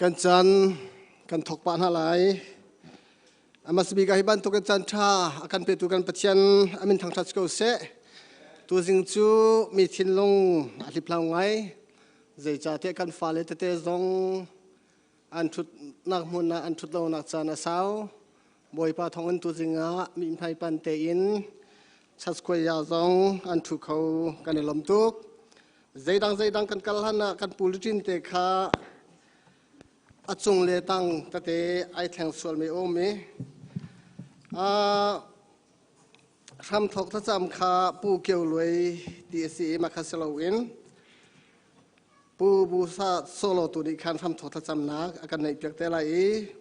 กันจันกันถกปานหลายอามาสบีกาฮิบันตุกันจันท่าอาการเปตุกันปัจจันอามินทางทัศกเสตัวจิงจูมีทินลงอธิพลางไงใจจ่าเตกันฟ้าเลเตซงอันทุดนักมุนอันทุดเรานักจานาสาวบอยปาทองอันตัวจิงะมีไพปันเตอินชัสกวยยาซงอันทุกเขากันลมตุกใจดังกันกัลฮันะกันปูลิจินเตคาอัจฉริยะตั้งแต่เตไอแทงส่วนไม่โอมีทำทอกทัศน์ขาปูเกี่ยวรวยดีสีมาคัสลาวินปูบูซาโซโลตุนิคันทำทอกทัศน์นักอาการในเปียกเตลัย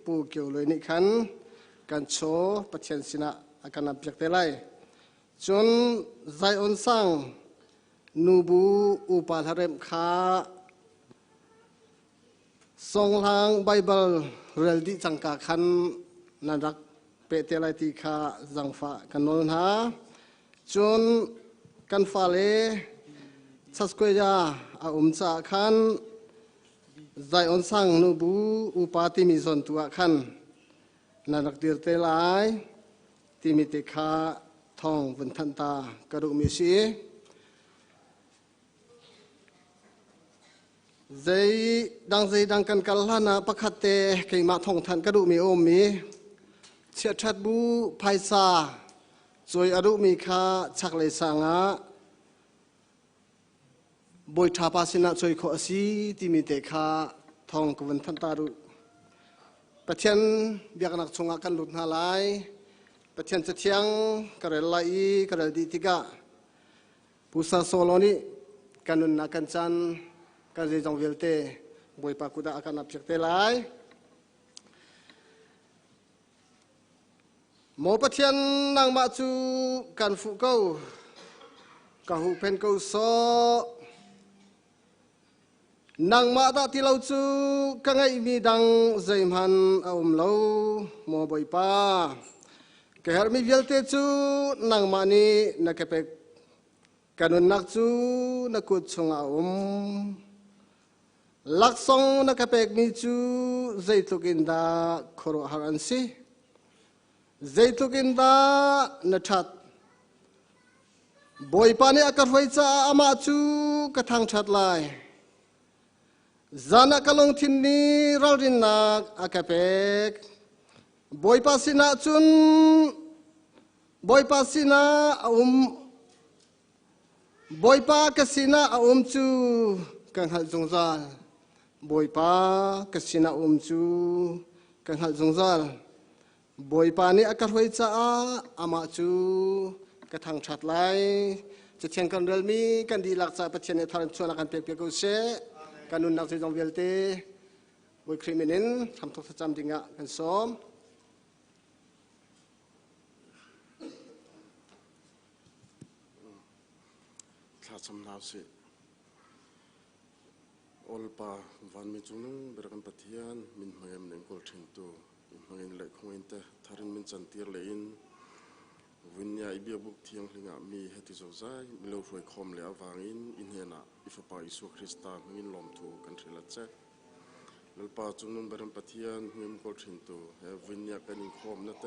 ปูเกี่ยวรวยนิคันกันโชปัจเจนสินะอาการนับเปียกเตลัยจนใจอ่อนสั่งนูบูอุปาทเรมขาทรงทางไบเบิลเรลดิจังกาคันนันรักเปเตลัยติคาจังฟ้ากันนนหาจนกันฟ้าเลชัสกวยาอาจ่าคันใจอ่อนสั่งนูบูอุปาติมิซอนตัวคันนันรักดิรเตลัยติมิเตคาทองวันทันตากระดูมิชีใจดังกันกัลลานาประคัตเตเกี่ยมาทองทันกระดูมีโอมีเชียชัดบูไพซาจอยอรุมีคาชักเลสังะบอยทาปาสินะจอยขอสีที่มีเตคาทองกวันทันตารุประเทศเบียกนักชงกันหลุดหาลายประเทศจะเที่ยงกระเรลายกระเรดีติกาปุษาโซโลนีกันนุนนักกันจันกันเรื่องเวลเตบอยปากุดาอาการนับเช็คเตลายหมอประเทียนนางมาจูกันฟุกเก้ากะหูเพนเก้าโซนางมาตาที่เราจูกังไอมีดังใจมันเอาเราหมอบอยปาแกฮาร์มีเวลเตจูนางมานีนักเก็บกันนุนนักจูนักกุดชงเอาลักษณะนักเปกมิจูใจตุกินดาครหารันซีใจตุกินดานัชัดบอยปานีอากาศไฟจ้าอามาจูกระทั่งชัดลายจานักลงทินนีเราดินนักอากาศเปกบอยปาสินาจุนบอยปาสินาบอยปากสินาจูกังหัลจงซาบอยปากสินาจูกังหัลจงซาบอยปานี่อากาศไฟจ้าอามาจูกระทั่งชัดไลจะเชียงกันเรลมีกันดีหลักษาประเทศในทางชวนกันเปียกกุเสกันนุนนักจิตวิทยาบอยคริมินินทำทุกสัจจำจริงอ่ะกันซ้อมข้าสำนักสิอลปาวันมิจุนึงเบรกันปะเทียนมินมังเอ็มเนงกอลชินตูมังเอ็นเล็กคงอินเตอทารินมินจันทีร์เลนวิญญาณเบียบุกเทียงลิงะมีเหตุโจใจมิเลวรวยคอมเลอวางอินเฮนะอิฟปาอิสุคริสตามินลมทูกันทริลัดเจลปาจุนึงเบรกันปะเทียนมิมกอลชินตูเฮวิญญาณกันอินคอมนั่นเต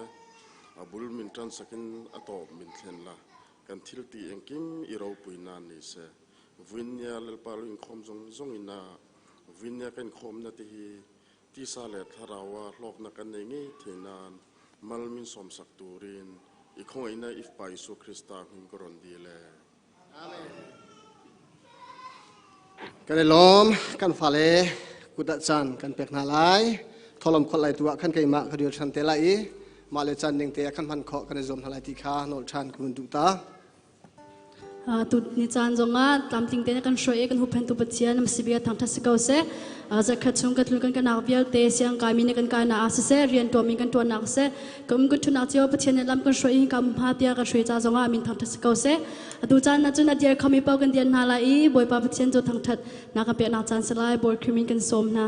อบุลมินทรันสักินอัตโตมินเทนละกันทิลตีเองกิมอิราปุยนานนี่เสวิญญาณเลปาลุอินคอมซงอินาวิญญาณกันคอมนาที่สาเลทาราวาโลกนักกันเองเทนานมัลมินสมศักตูรินอีกคงอินาอิฟไปสุคริสตาหิมกรอนดีเลอาเมนกันเลยล้อมกันฟ้าเลกุดจันกันเปกนาลายทอลมคนไหลตัวขันไก่มาขดิวชันเตลัยมาเลจันเดงเตะขันพันเคาะกันในจอมทลายติคาโนชันกุนดุตาตุนิจานจงอาตามติงเตนกันช่วยกันหุบเพนตุปัจเจียนมสิบีทางทัศกเสจะขัดชงกันลุกันกันนักเบียลเตเสียงกามินกันการนาอาเสเรียนตัวมีกันตัวนักเสก็มีกันทุนนักเจียวปัจเจียนลำกันช่วยกำพาเตียกันช่วยจ้าจงอามินทางทัศกเสตุจานนัจุนเดียร์เขามีเป้ากันเดียนนาลายบอยปาปัจเจียนจุดทางทัดนักเปียนักจานสลายบอยคริมินกันสมนะ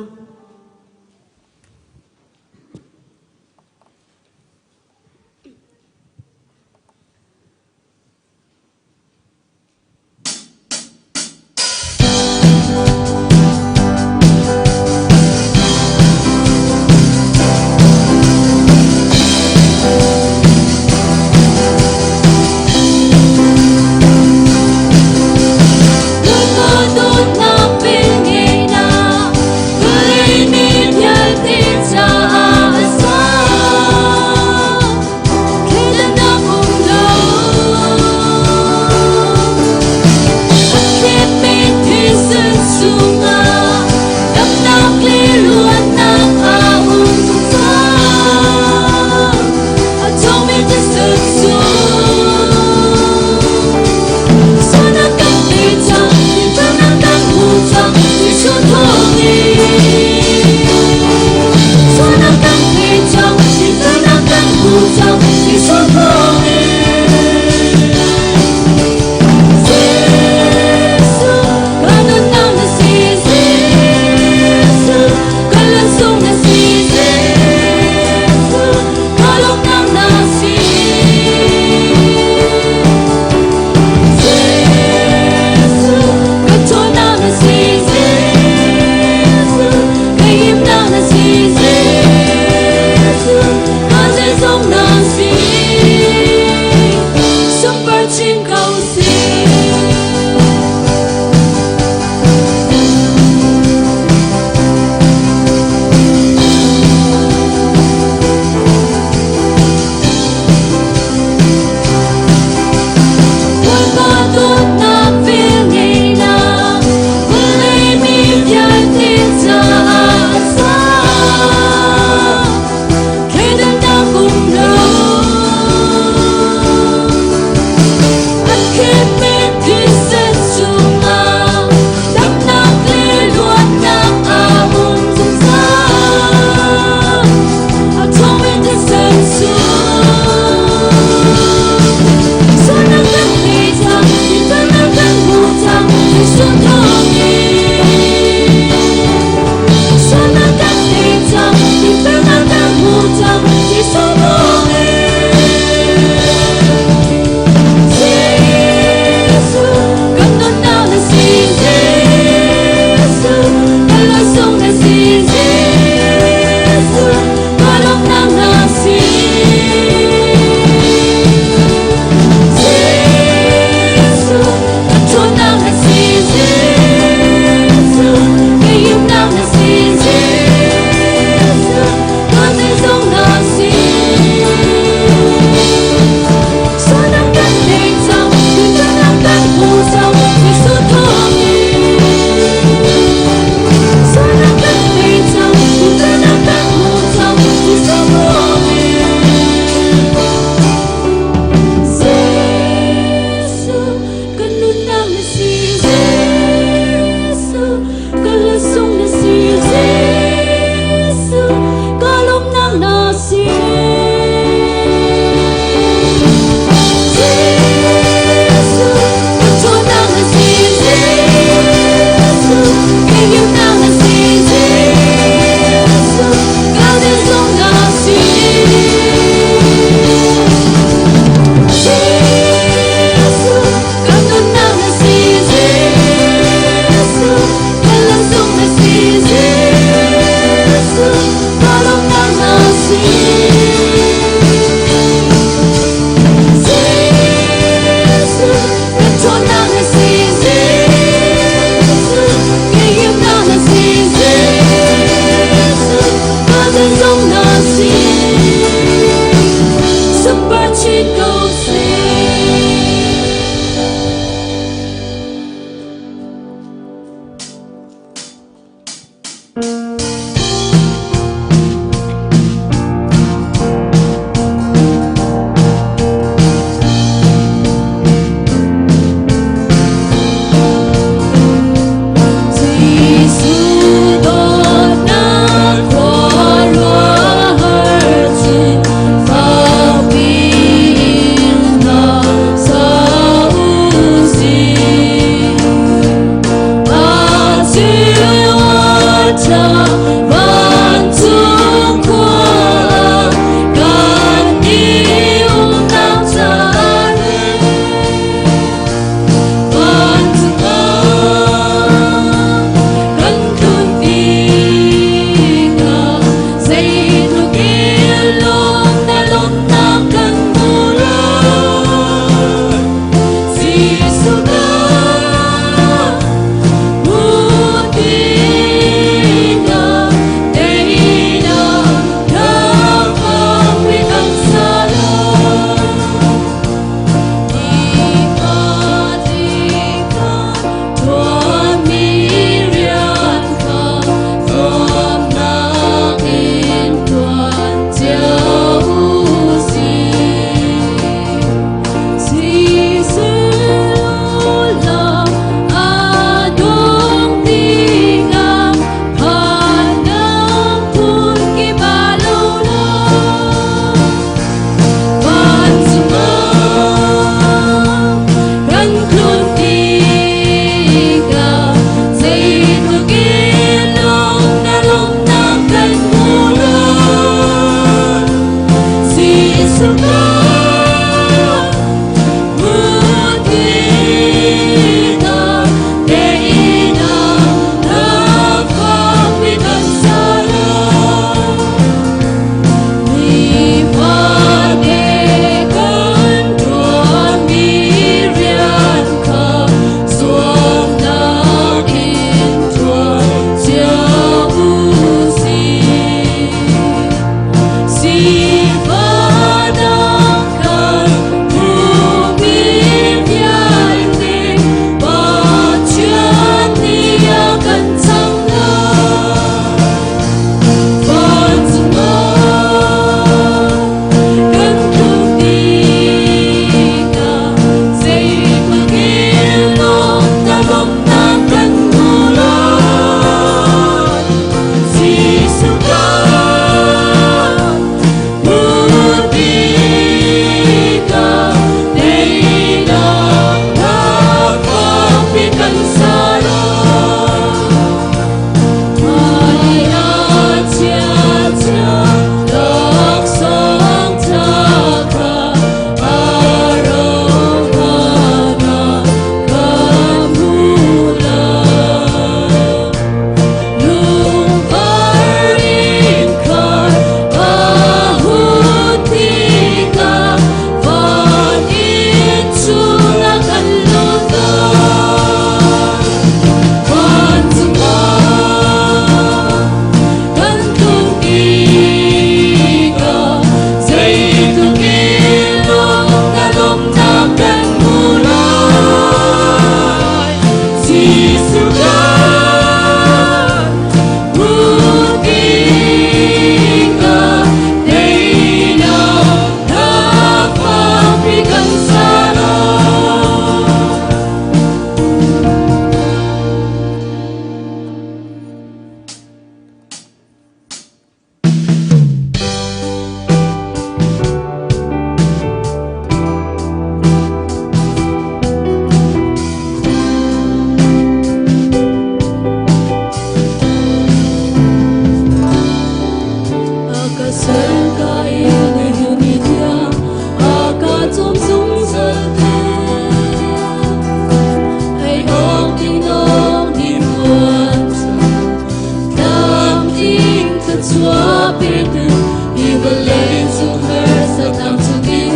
chúa bên từ đi vượt lên dung hơi sa tam chung đi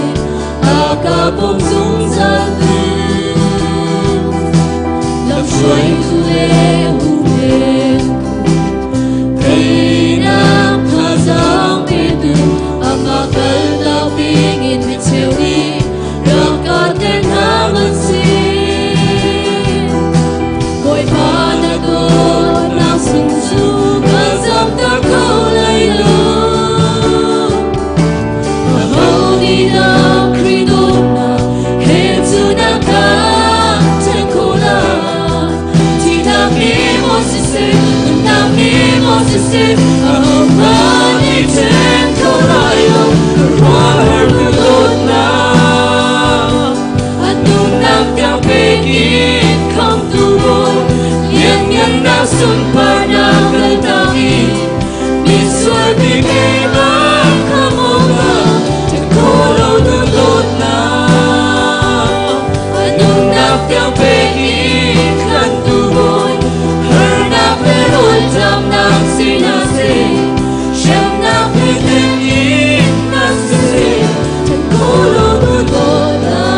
a ca bông dung ra từ làm xoay tu lê u bên cây nam tha giang bên từ a ma cơn đau bình in bên chiều đi让cả天他们心mỗi ba na đô na sung su cả dòng ta câu lại lâu hầu đi na credo na hết chu na cả trên cô na chỉ na mi mo si se ở ba đi trên câu lại lâu hoa hở đô na không tu bồi nhân nhân đã xuân qua na gần tagi mi xuôi đi kề ba không ôm ngờ chẳng cô lâu nữa lột na anh đã theo về đi không tu bồi hở na về đôi trăm năm xin na se xem na về thêm đi na se chẳng cô lâu nữa lột na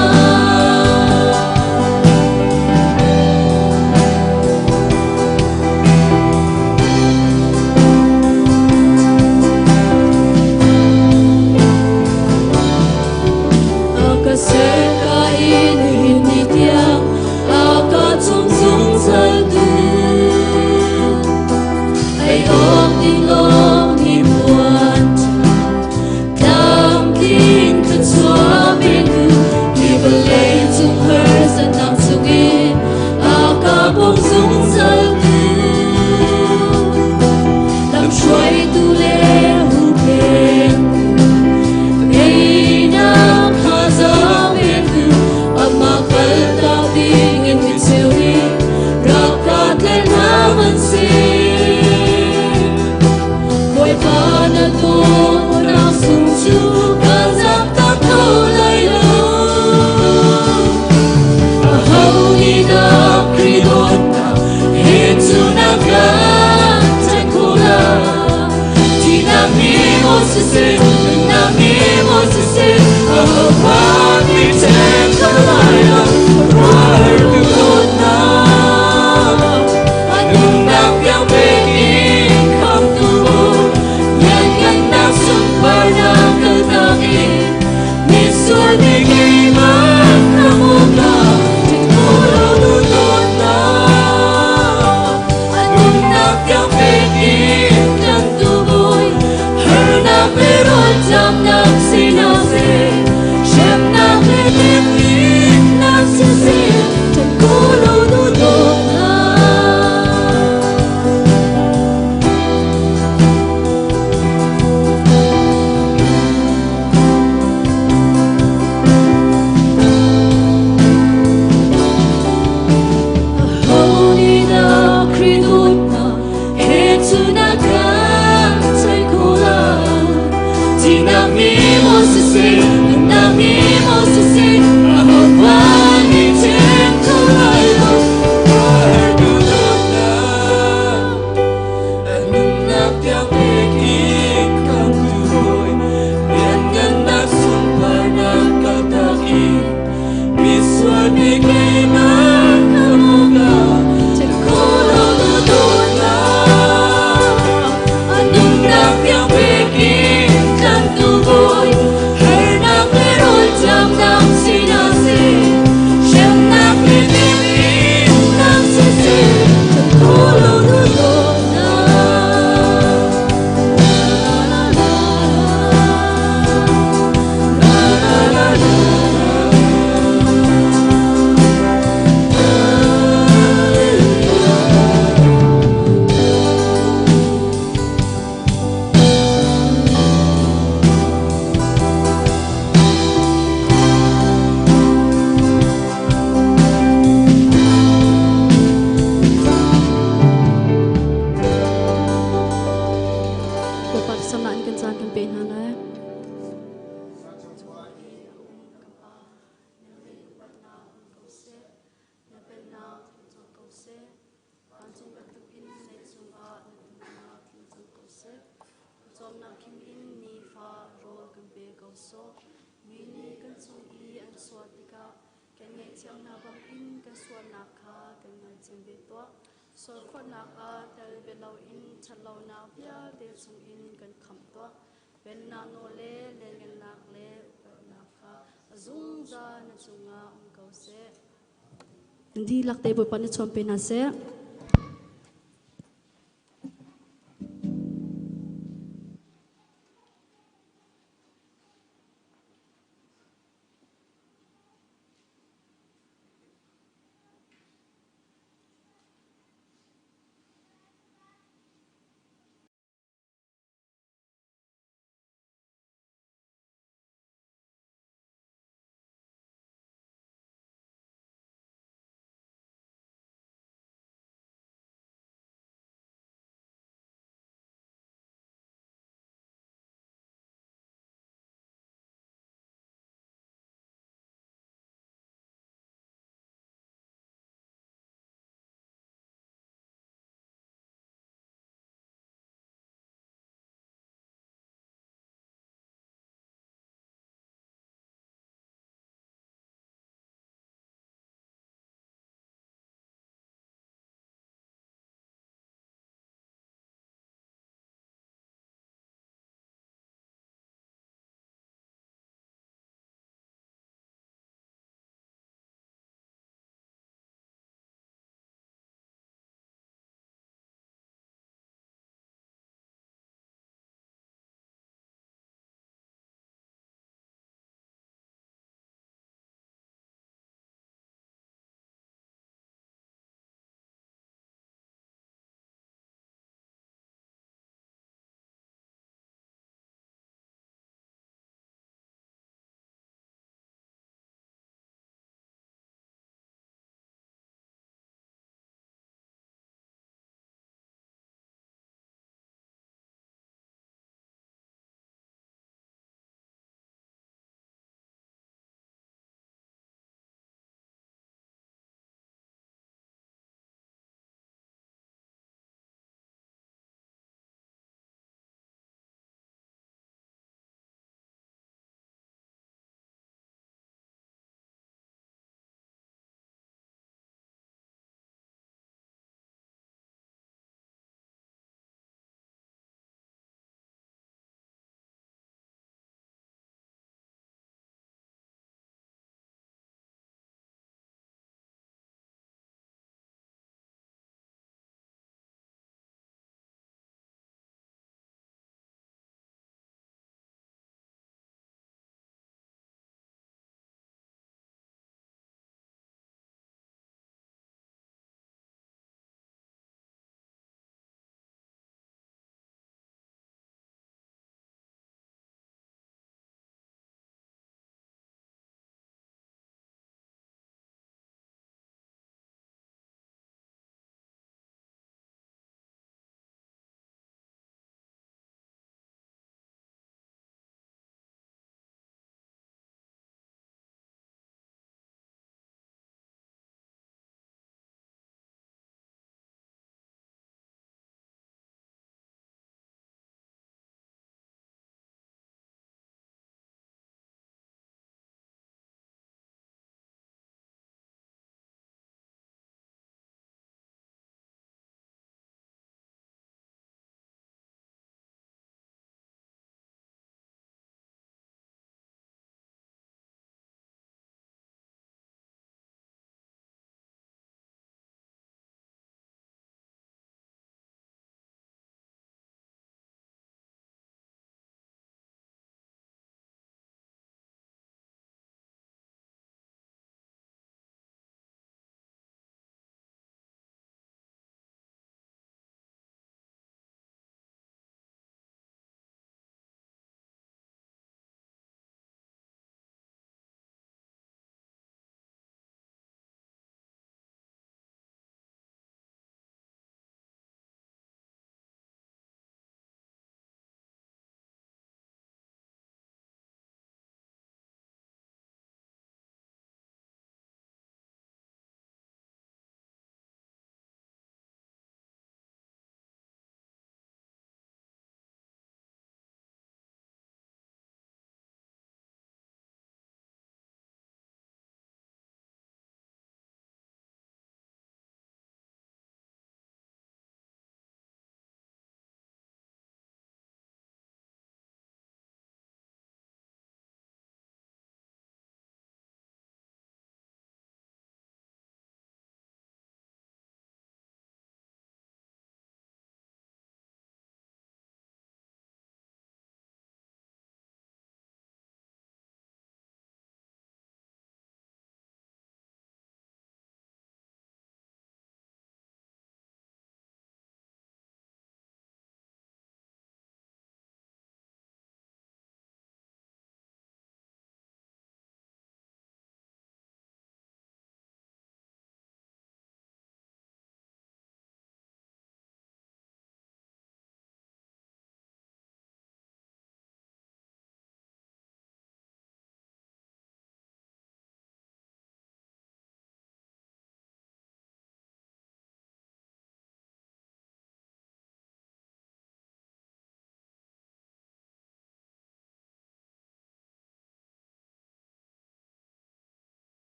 som na kim in ni fa rol kan pe ko so mi ni kan chung I an swatika kan ngai chiam na bang in kan swan na kha kan ngai chim be to so khon na a tel be lo in chalo na pya te chung in kan kham to ben na no le le ngan nak le na kha zung za na chunga ko se ndi lakte bo pan chom pe na se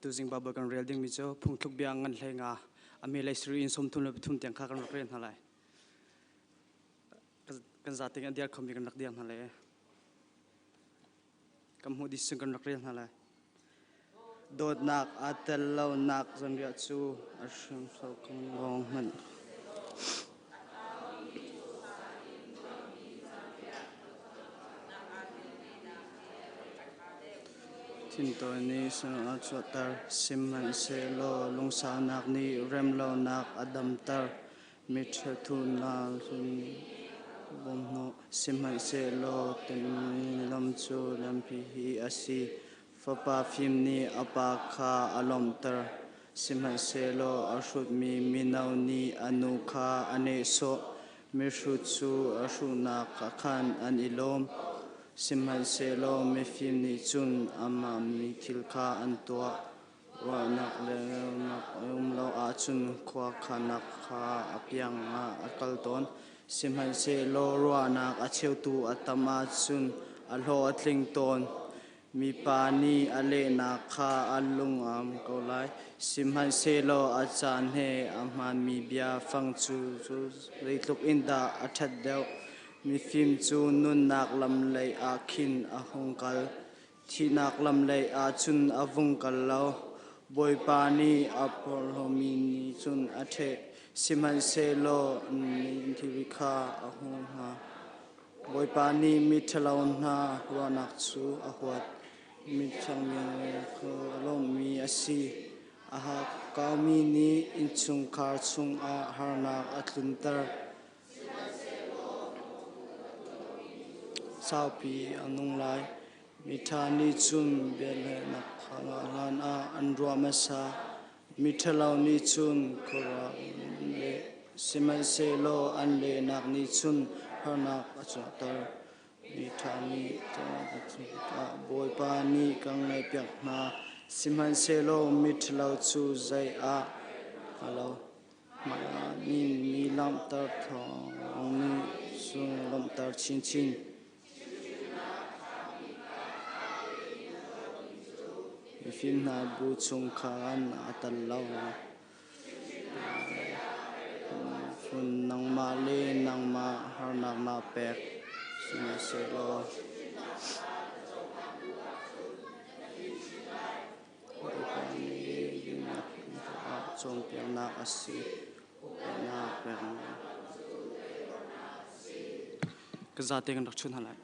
tu jing ba kan real ding mi cho phung thuk biang ngan hlenga ami lai sri in som thun le thum tiang kha kan ren halai kan za ting andiar khomi kan rak diam halai kam hu di sung kan ren halai dot nak atel lo nak zan ria chu ashum so kan long man Chimtu ni sang achuatar simman se lo lungsa nak ni rem lo nak adam tar mitha thun la sun bom no simman se lo ten lam chu lam pi hi asi fapa phim ni apa kha alom tar simman se lo ashut mi minau ni anu kha ane so mishu chu ashu na ka khan an ilom simhan se lo me phim ni chun ama mi thil kha an tua wa nak le nak lo a chun khwa khanak kha apyang a akal ton simhan se lo ro nak a cheu tu atama chun a lo atling ton mi pa ni ale na kha alung am ko lai simhan se lo a chan he amhan mi bia phang chu reitluk inda athat deu mi phim chu nun nak lam lei a khin a hongkal thi nak lam lei a chun a vungkal lo boy pa ni a porhomi ni chun a the simhan se lo ni thivika a hong ha boy pa ni mi thalaun na wa nak chu a huat mi chang me ko lom mi asi a ha ka mi ni in chung khar chung a harnak atluntar sao pi anung lai mithani chun bele na khanga lan a anrua masa mithalau ni chun khora le siman se lo an le nak ni chun harnak achatar mithani ta boy pa ni kang lai pyak na siman se lo mithalau chu zai a alo ma ni mi lam tar thong ni sung lam tar chin chin phim na bu chung khan atal lo phun nang ma le nang ma har nang ma pek sima se lo chong piang na asi na pek ka za te kan rak chun halai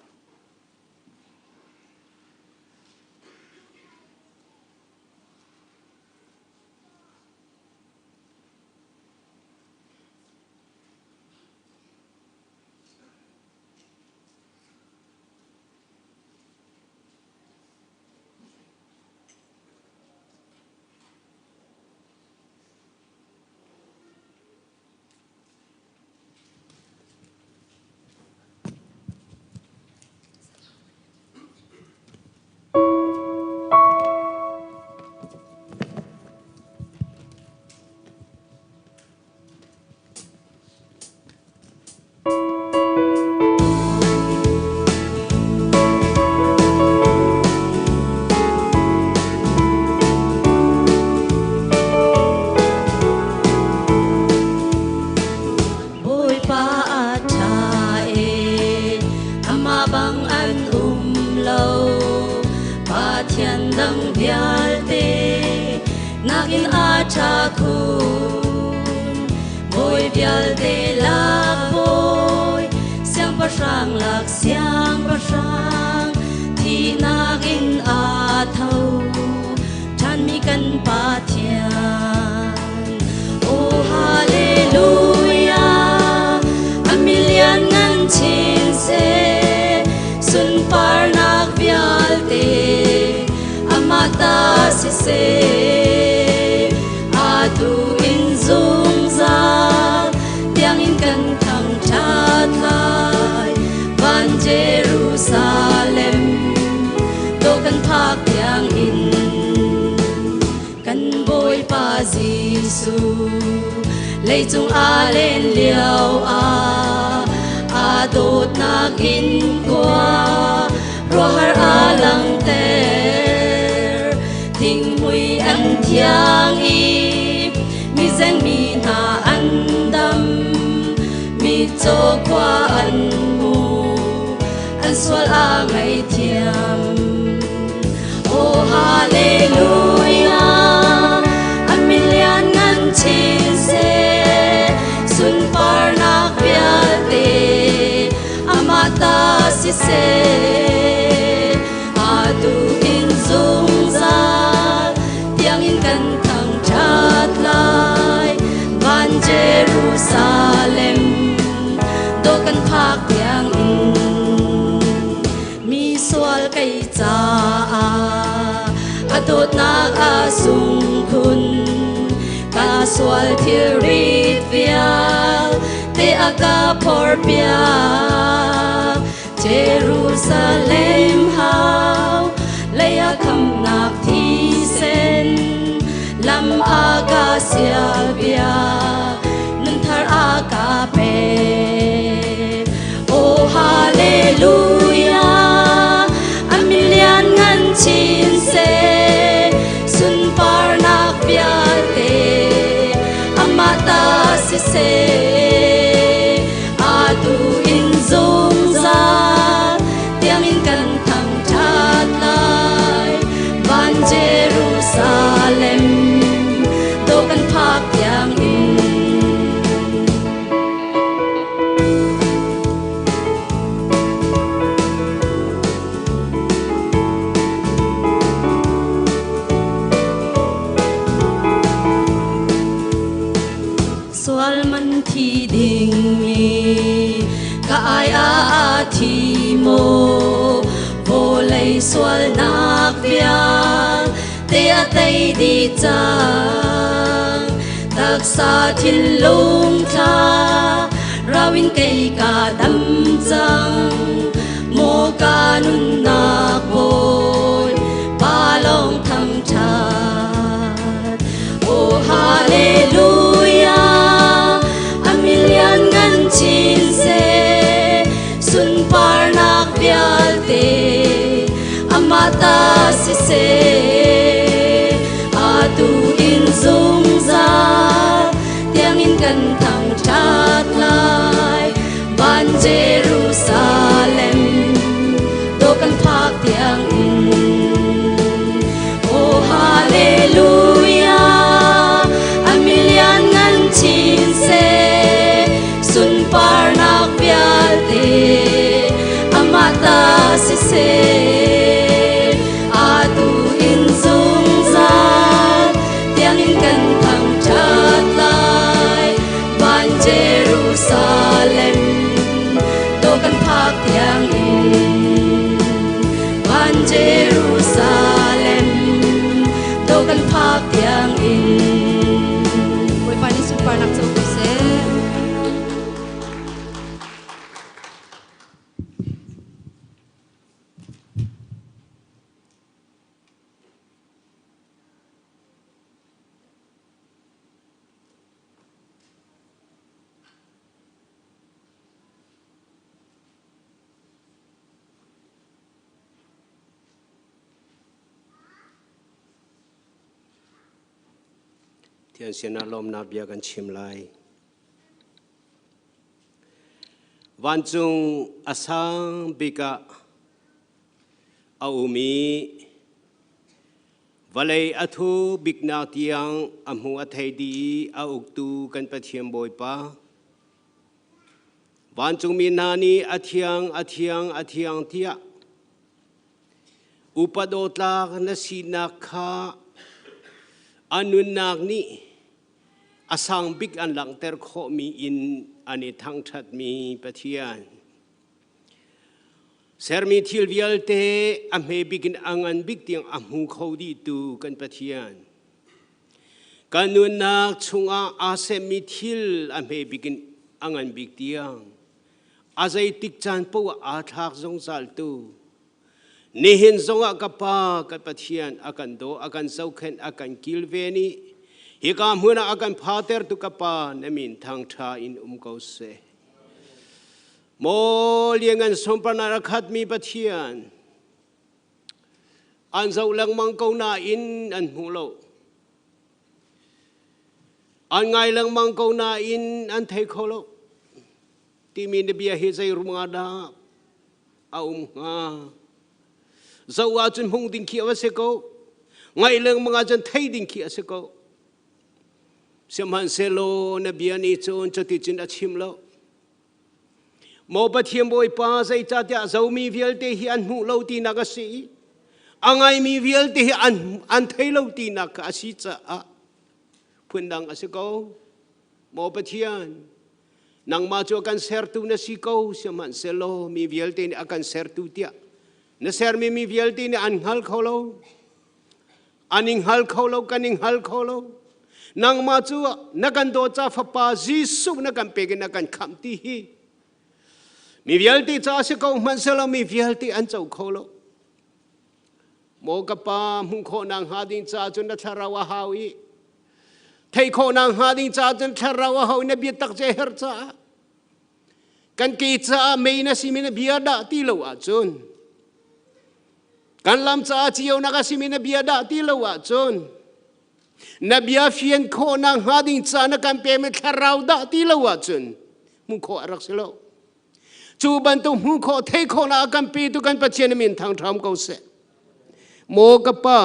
Thing we thiang im mi zeng mi na an dam mi cho qua an mu an swal a ngai thiam oh hallelujah a million ngan chin se sun par nak viate amata si se adu in zung za tiang in kan thang chat lai van Jerusalem do kan phak tiang in mi swal kai cha adot na asung kun ka swal thirit vial te aga por pia Jerusalem how leya kham nak thi sen lam aga sia bia nun thar aga pe oh hallelujah a million ngan chin se sun par nak bia te amata si se adu in zung za tiang in kan thang chat lai van Jerusalem do kan phak tiang in swal man thi ding mi ka ai a thi mo vô lei swal nak viang te a tei di chang tak sa thil lung tha rawin kei ka dam chang mo ka nun nak boy palong tham chat oh hallelujah a million ngan chin se sun par nak vial te amata si se adu in zung za tiang in kan thang chat lai van Jerusalem do kan phak tiang in oh hallelujah a million ngan chin se sun par nak vial te amata si se adu in zung za tiang in kan thang chat lai van Jerusalem do kan phak tiang in van Jerusalem do kan phak tiang in Boy pani sun par nak chau tu se thian sian na lom na bia kan chim lai van chung asang bika aumi valei athu bikna tiang amu athai di auktu kan pathiam boy pa van chung mi nani athiang tia upadotlak na sinakha anun nak ni asang big an lang ter kho mi in ani thang that mi pathian ser mi thil vial te ame bigin angan big tiang amu khodi tu kan pathian kanun nak chunga ase mi thil ame bigin angan big tiang azai tik chan po a thak zong sal tu nihin zonga kapa kan pathian akan do akan saukhen akan kilveni hikam huna akan pater tu kapa namin thang tha in kau se mo liangan sompana rakhat mi pathian an zau lang mang kau na in an mulo อันไงลังมังกนาอินอันเทโคโลที่มีนเบียเฮใจรุงอาดาเอางาเจ้าอาจนหงดิ่งเขียวเสกไงลังมังอาจนไทยดิ่งเขียวเสกเสียมันเซโลนเบียนี่จนจะติดจินอาชิมแล้วโมปะเทียมบอยป้าใจจัดยาเจ้ามีเวียลเตหิอันหูเลาตีนักสีอังไงมีเวียลเตหิอันไทยเลาตีนักสีจ้าพุ่นดังเสกโมปะเทียนนางมาจวกันเซอร์ตูนสิโกเสียมันเซโลมีเวียลเตนี่อากันเซอร์ตูเตียนเซอร์มีเวียลเตนี่อันฮัลเขาโลอันอิงฮัลเขาโลกันอิงฮัลเขาโลนางมาจัวนักกันโดจ้าฟ้าปาจิสุนักกันเปกินนักกันคำตีฮีมีเวียลตีจ้าสิโกมันเซโลมีเวียลตีอันเจ้าเขาโลโมกปามุขนางหาดินจ้าจนนัทราวะฮาวีไทยโคนางหาดิงจ้าจนทราวะเขาเนบีตักเจฮร์จ้ากันกีจ้าไม่น่าสิมินเบียดาตีลวะจนกันลำจ้าเจียวนักสิมินเบียดาตีลวะจนนบีอาฟีนโคนางหาดิงจ้านักกันเปรมทราวดาตีลวะจนมุขอรักสิโลจูบันตุมุขไทยโคนางกันปีตุกันปัจเจนมินทางทำเขาเสโมกปา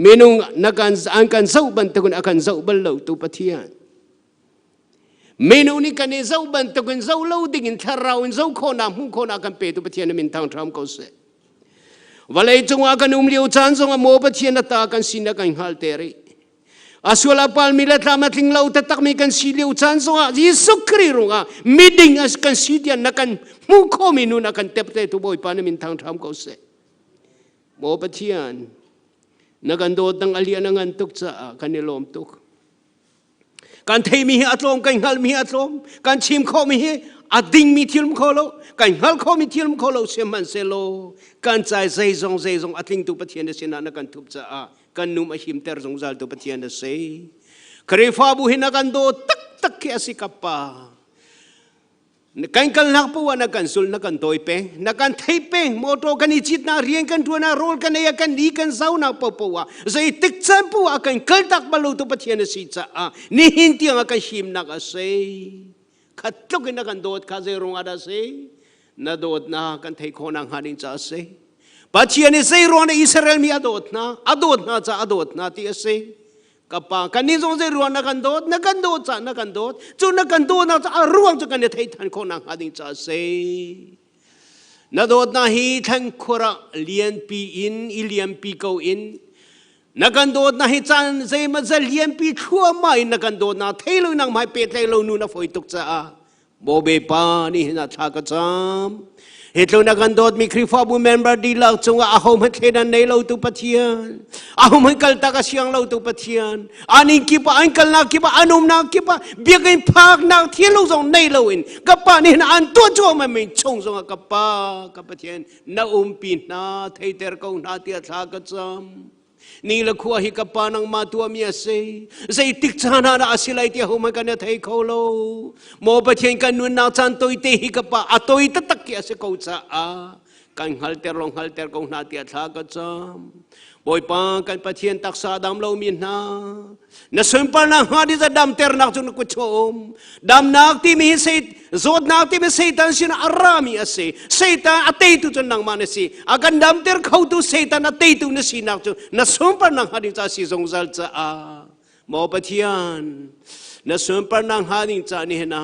เมนูนักการเจ้าบันตุกันอาการเจ้าบัลลูตุปะเทียนเมนูนี้กันเจ้าบันตุกันเจ้าเล่าดิ่งทาราวเจ้าโคนามุโคนากันเปตุปะเทียนมินทางทำเขาเสวันเลยจงอากันเลี้ยวจานจงอาโมปะเทียนตากันสินักกันฮัลเตอรีอาสุลาพัลมิเลตรามัดลิงเล่าตักมีกันสิเลี้ยวจานจงอายิสุครีรุงอามิดิ่งอากันสิเดียนนักกันมุโคมินุนักกันเตปเตตุบอยปานมินทางทำเขาเสโมปะเทียนนักันโดดดังอเลียนังันตุกจ้ากันนิลมตุกกันเทมีอัตลมกันฮัลมีอัตลมกันชิมข้อมีอัดดิ่งมีทิลมข้อโลกันฮัลข้อมีทิลมข้อโลเสียมันเซโลกันใจใจจงอัดลิงตุปะเทียนเสนานักันทุบจ้ากันนุ่มอหิมเตอร์จงจัลตุปะเทียนเสครีฟ้าบุหินักันโดตักแค่สิกับปากันกันนักปูนักกันสุลนักกันโตยเปนักกันไทยเปโมโตกันอิจิตนาเรียนกันทัวนาโรลกันเนี่ยกันดีกันเจ้านักปูปูว่าใจติดจันปูกันเกิดตักบาลูตุปะเทียนสิจ้านี่หินที่อังกันชิมนักเสขัดตุกินักกันโดดข้าเจรงอาดาเสนาโดดนากันไทยโคนังหาดินจ้าเสปะเทียนเสรวนอิสราเอลมีอโดดนาจ้าอโดดนาที่เสกับปากันนี่จงใจรวนนักกันโดดจ้านักกันโดดจุนักกันโดดนะจ้ารวงจุกันเนี่ยไทยทันคนนังหาดิงจ้าเสนักโดดนะฮีทันขระเลียนปีอินอิเลียนปีเกาอินนักกันโดดนะฮีจันใจมันจะเลียนปีชั่วไม่นักกันโดดนะไทยลุยนังไม่เป็ดไทยลุยนู่นนะฝอยตุกจ้าโบเบปานี่นะชากจามเหตุนักกันโดดมีคริฟ้าบุเมนบาดีลักจงอาหมให้เทนันในเราตุปะเทียนอาหมให้กัลตากเสียงเราตุปะเทียนอันนี้คิดว่าอันกัลนักคิดว่าอันนุ่มนักคิดว่าเบียกันพักนักเทียนเราจงในเราอินกับป้านี่นะอันตัวโจมันไม่ชงจงกับป้ากับปะเทียนนาปีนาไทยเตอร์กงนาเตียชากจามนี่ละขัวฮิกับปานังมาตัวเมียเสยใจติกจานาอาศิลัยเตียหัวมันกันเนี่ยไทยเขาโลโมปะเทียนกันนุนนาจันตัวเตฮิกับปาอัตตัวตักเกียเสกเอาจ้ากันฮัลเตอร์ลงฮัลเตอร์กงนาเตียชากจามบอยปากันปะเทียนตักษาดำเรามีนาน่ะสมปานังหาดิจะดำเตอร์นักจุนกุชมดำนักที่มีเศษโจดนักที่มีเศษตันสินอารามีเสเศษตันอัตตุจุนนังมันสิอากันดำเตอร์เขาตุเศษตันอัตตุนสินักจุน่ะสมปานังหาดิจะสิจงจัลจ้าโมปะเทียนน่ะสมปานังหาดิจะนี่นะ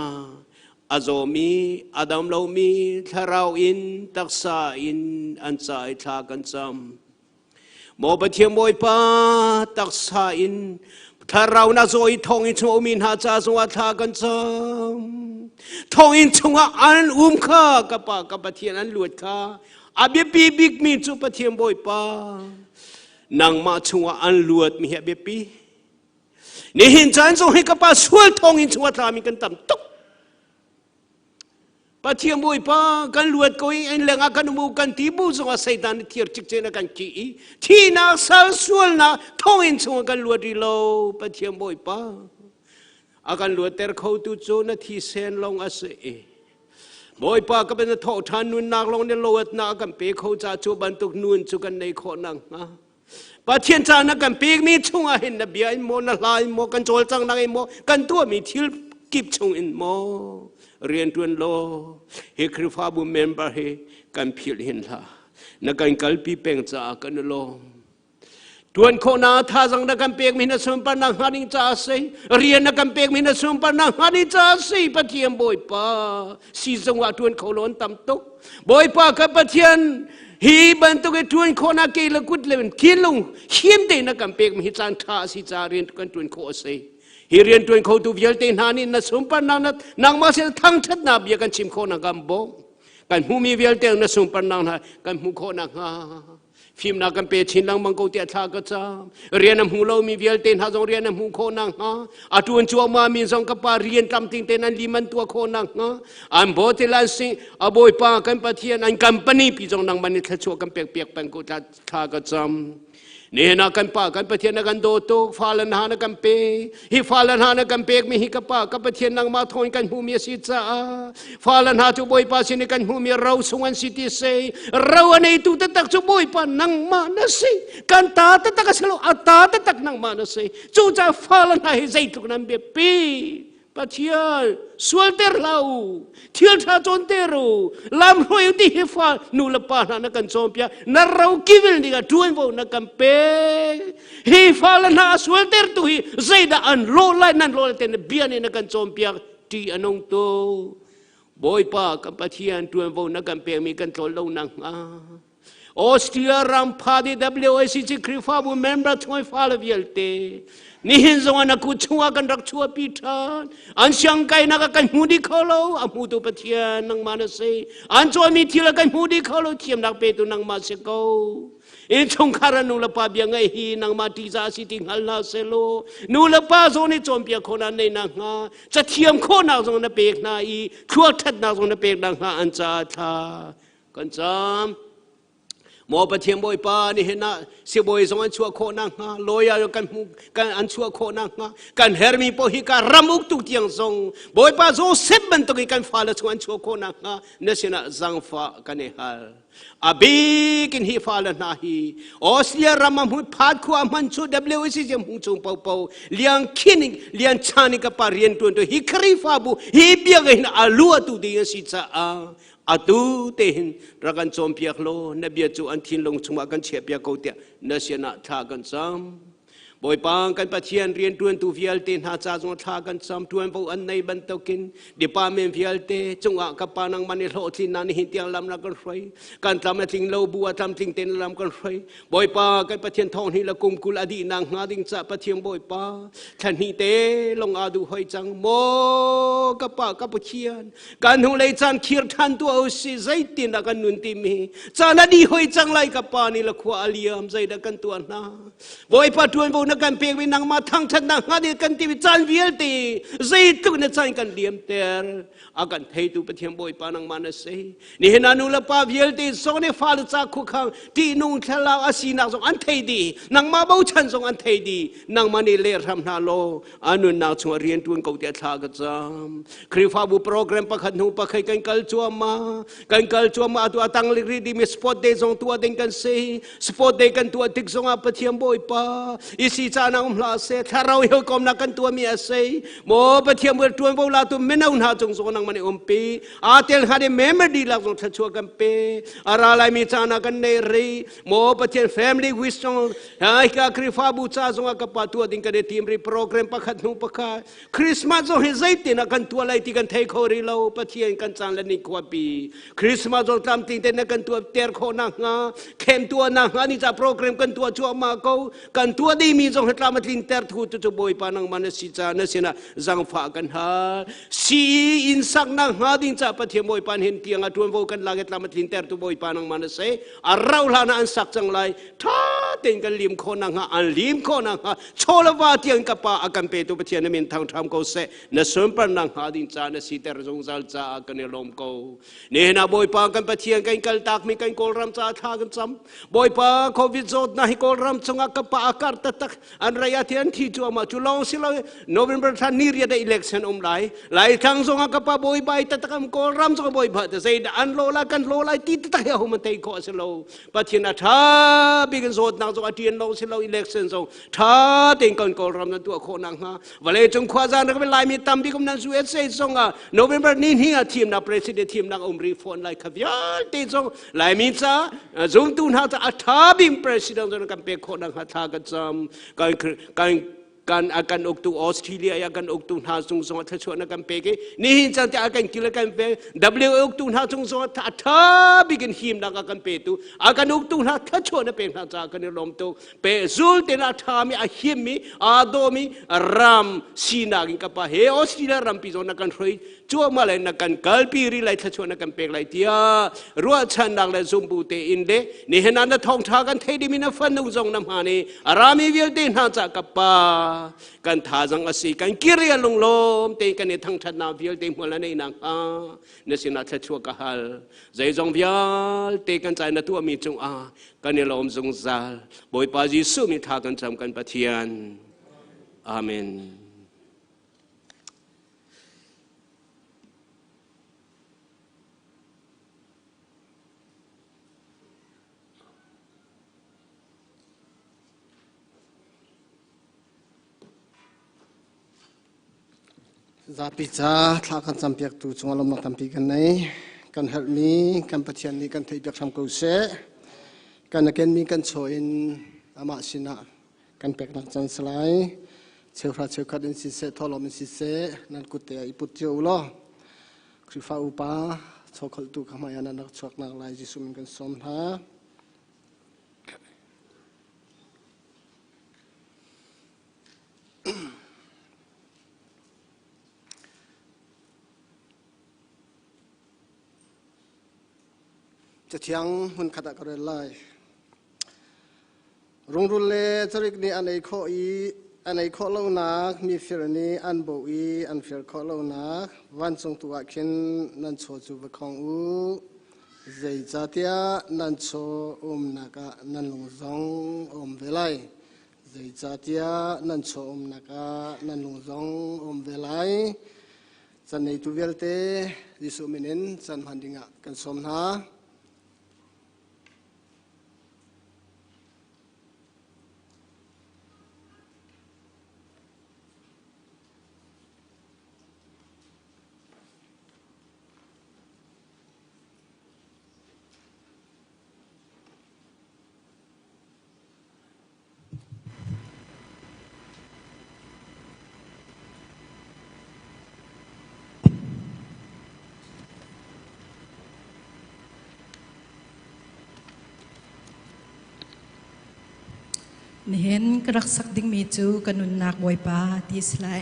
อาโจมีอาดัมเรามีทาราวอินตักษาอินอันใจทากันจำโมปะเทียมโอยปาตักษาอินถ้าเราน่าโจยทองอินชงมินหาจาสวัสดิ์กันจำทองอินชงอันข้ากับปากับปะเทียนอันหลวดข้าอาเบียปีบิกมีจุปะเทียมโอยปานางมาชงอันหลวดมีเบียปีนี่หินจันทร์ให้กับปาสวดทองอินชงทามีกันต่ำตุกปะเทียมบุยป้ากันลวดก็อินเลงอากันมูกันที่บูจงอาศัยดันเทียร์จิกเจนกันกี่ที่นักสาวสวลนะท้องอินชงกันลวดดีโลปะเทียมบุยป้าอากันลวดเตอร์เขาตุโจนาที่เซนลงอาศัยบุยป้าก็เป็นทอทานนุนนักลงในลวดนักกันเปเขาจะจูบันตุกนุนจูกันในขอนัง ปะเทียนจานักกันปีกมีช่วงเห็นนะเบียอินโมนะลายโมกันโจลจังนักอินโมกันตัวมีทิลกิบช่วงอินโมเรียนตัวนโลเฮคริฟาบุเมมเบอร์เฮกันพิลเห็นละนักกันกัลปีเป่งจ้ากันโลทวนโคนาท่าจังนักกันเปียกมีนัสมปนังฮันิจ้าเซเรียนนักกันเปียกมีนัสมปนังฮันิจ้าเซปะเทียมบ่อยป้าสีจังหวะทวนเขาล้นตำตกบ่อยป้ากับปะเทียนฮีบันตุกทวนโคนาเกลกุดเลนคิดลงเข้มเตนักกันเปียกมีจานท่าสีจ้าเรียนกันทวนโคเซฮีเรียนทวนโคตุวิลเตนฮันินัสมปนังนัดนางมาเสทั้งชัดนาเบียกันชิมโคนักกันบ่กันหูมีวิลเตนนัสมปนังนะกันหูโคนักฮาฟิมนักกันเปชินลังมังกุเตียทากระจามเรียนน้ำหูเรามีเวียลเตนหาจงเรียนน้ำหูโคนังฮะอาตุนจัวมามีจงกปาเรียนตำติงเตนันลิมันตัวโคนังฮะอันโบเตลันสิอโบยปากันปะเทียนอันกัมปนีปีจงนังมันนี่ทะชัวกันเปียกเปียกปังกุตาทากระจามนี่นักกันปากันปะเทียนนักกันโดโตฟาลันหานักกันเปฮิฟาลันหานักกันเปียกมีฮิกปากันปะเทียนนังมาทอนกันหูมีสิจ้าฟาลันหาจุบอยปาสินกันหูมีเราสวรรค์สิติเซเราอันนี้ตุตักจุบอยปานังมานะสิกันตาตักสโลอัตาตักนังมานะสิจูจ้าฟาลันหาให้ใจตุกนันเบปีปะเทียนสวลเตอร์เราเทียนชาจนเตอร์ลำรวยที่ฮิฟานูลปานานักกันโจมเปียนเราคิวิลดิกาทวนโวนักกันเปฮิฟาลนาสวลเตอร์ตุฮีใจดาอันโลไลนันโลเตนเบียนนักกันโจมเปียที่อนงโตบอยปากับปะเทียนทวนโวนักกันเปียมีกันโตโลนังออสเตรียรัมพาดี WICC คริฟาบุเมมเบอร์ทวยฟาลเวียลเตนี่เห็นสวรรค์กูชัวกันรักชัวปีทานอันเชียงไกนักกันมูดีเขาโลอามูตุปะเทียนนังมานะเซอันจวนมีทีละกันมูดีเขาโลเทียมนักเปตุนังมาเสกอินชงคารานูลปาเบียงไอฮีนังมาติซาสิติงฮัลลาเซโลนูลปาโซนี่จอมเปียโคนันในนังฮาจะเทียมโคนักจงนับเปกนาอีชัวทัดนักจงนับเปกนังฮาอันจาทากันจามมอปะเทียมบอยปานี่เห็นนะเสียบอยสองอันชัวโคนังฮะลอยากันอันชัวโคนังฮะกันเฮร์มีโพหิการามุกตุกเตียงซงบอยปาโซเซบบันตุกกันฟาลสองอันชัวโคนังฮะเนสินะจังฟ้ากันเอฮัลอาบีกินฮิฟาลนาฮีออสเตรียรามามุดพาดขวามันชู WICC จมุงจงเป่าเป่าเลี้ยงคินิเลี้ยงชานิกับปาเรียนตัวฮิคริฟาบุฮิเบียกันอาลัวตุดียสิจ้าอาตูเตหินรักันจอมเปียกโลนเบียจูอันทินลงชงกันเชียเปียกเขาเตียนเสียนาทากันซ้ำบอยปังกันปะเทียนเรียนตัวนตูวิลเตนหาจ้าจงทากันซ้ำตัวนผู้อันในบรรทุกินดิปาเมนวิลเตจงอ่ะกับปานังมันในโลทินันหินเตียงลำนักกันไฟการทำให้ทิ้งโลบัวทำทิ้งเต็นลำกันไฟบอยปังกันปะเทียนทองหิละกุมกุลอดีนางหาดิ่งจะปะเทียนบอยปังทันหิเตลงอาดูหอยจังโมกับปากับปะเทียนการหูเลยจันขีร์ทันตัวอุสิใจตินกันนุนติมีจานอดีหอยจังไลกับปานี่ละขวาเลียมใจดักันตัวนาบอยปังตัวนนักกันเปียกวินังมาทั้งชันนังหาดีกันที่วิจารณ์วิลตีใจตุกนัดใจกันเดียมเตอร์อากันเทตุปะเทียมบอยปานังมานะเซนี่เห็นอนุลปาวิลตีสองเนี่ยฟาลจากคุขังที่นุ่งทลาวอาศีนักสองอันเทดีนังมาเบาชันสองอันเทดีนังมานี่เลรำนาโลอนุนักชวเรียนตุนเกาเตียทากจามคริฟาบุโปรแกรมประคันหูประคัยกันกัลจัวมาตัวตั้งลิริดีมีสปอตเดย์สองตัวเด้งกันเซสปอตเดย์กันตัวติ๊กสองอาปะเทียมบอยปาอิสิจานังลาเซถ้าเราเฮกอมนักกันตัวมีอาศัยโมปะเทียมเบอร์ตัวโบราณตัวไม่น่าหาจงสนังมันอมปีอาเตลหาเดเมมดีลักจงทัชชัวกันเปอาราลายมีจานักกันเนรีโมปะเทียมแฟมิลี่วิสจงไอ้กาคริฟาบูชาจงกับปะตัวดิ้งกันเดทีมรีโปรแกรมประคัดนูประคาคริสต์มาสจงเฮใจตินักกันตัวไลที่กันเทคโอริเราปะเทียมกันจานและนิควาปีคริสต์มาสจงทำติงเตนักกันตัวเตอร์โคนักงาเข้มตัวนักงานี่จะโปรแกรมกันตัวชัวมาเขากันตัวดีมีจงให้ตามติงเตอร์ทูตุบอยปานังมันสิจานเสียนะจังฟ้ากันหาสีอินสักนังหาดิ้งจะปะเทียมบอยปานเห็นเตียงตัวโวกันลาเกตลามาติงเตอร์ตุบอยปานังมันเสอาเราลานะอันสักจังไรท้าเต็งกันลิมโคนังหาอันลิมโคนังหาโชลวาเตียงกับปาอากันเปตุปะเทียนมินทางทำเขาเสนสมปนังหาดิ้งจานสิเตอร์จงจัลจากันลมเขาเนี่ยนะบอยปากันปะเทียนกันกัลตักมีกันโกลรำจาทากันซ้ำบอยปาโควิดโจดนะให้โกลรำจงกับปาอากาศตักอันระยะที่อันที่จัวมาจุลองสิเราโนเวมเบอร์ท่านนี่เรียดอิเล็กชันหลายครั้งส่งกับปาบอยใบตักกันโกลรำจงบอยบาแต่ใจอันโลลากันโลลาตีตักเฮามันเตยโคสิเราปะเทียนอาทาบิกันโจดน นังจงอาเทียนเราเสเราอิเล็กชันจงท้าเต็งกันกอลรำนั้นตัวโคนังฮะวันเลยจงขวาจานนักเป็นลายมีตามที่กำนันสุเอสเซจงอ่ะโนเวมเบอร์นี้ที่ทีมนักประธานทีมนักอมรีฟอนไลขยันตีจงลายมีจ้าจงตุนหาจะอัฐาบิมประธานจงนักเป็นโคนังหาทากันจำกันakan uktu Australia akan uktu na sung sung at chua na kampeke ni hinsan ti akan kila kampe W uktu na sung sung at ta bigin him na kampe tu akan uktu na chua na peng na cha kan lom tu pe zul te na thami a himi adomi ram sinagin kapa he Australia ram pi zon na kan roi chua ma lai na kan kalpi ri lai chua na kampe lai tia ruwa chan nang la zumbu te inde ni henan na Thawngtha kan thei di mina fan nu zong nam ha ni arami vil te na cha kapaกันท่าจังอาศัยกันกิริยาลงลมเตกันในทั้งชนะวิลเตมัวละในนางเนสินาชัวกะฮัลใจจงวิลเตกันใจนัตัวมีจงกันในลมจงซาลบอยปาจิสุมีท่ากันจำกันปะเทียนอาเมนจะพิจารณาการจำเปียกตัวจงอารมณ์นักจำปีกันในการหัดมีการปฏิญาณนี้การที่เปียกทำกุศลการนักเรียนมีการโชยนอามาสินะการเปียกนักจันสลายเชื่อพระเชื่อขัดอินสิเสทอลมินสิเสนันกุเตอิปุตเจ้าล้อคริฟ้าอุปาโชคลตุขมายานันนักชกนักลายจิสุมินกันสมท่าจะเที่ยงหุ่นขัดกันเลย รงรุนเลจริกนี้อันไหนข้ออันไหนข้อเล่านักมีฟิร์นี้อันโบอีอันฟิร์ข้อเล่านักวันทรงตัวเข็นนั่นโชจูบของใจจัตยานั่นโชนักนั่นลงซองเวลัยใจจัตยานั่นโชนักนั่นลงซองเวลัยจันในตัวเวลเตดิสุมินินจันพันดิงะกันสมนาเห็นกระสักดิ่งมีจูกันนุนนักบอยปาที่สลาย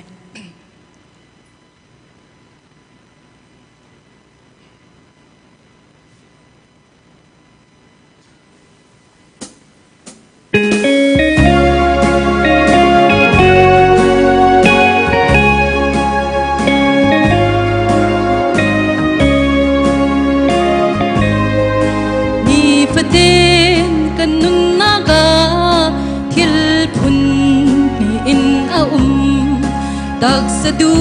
ตักสะดู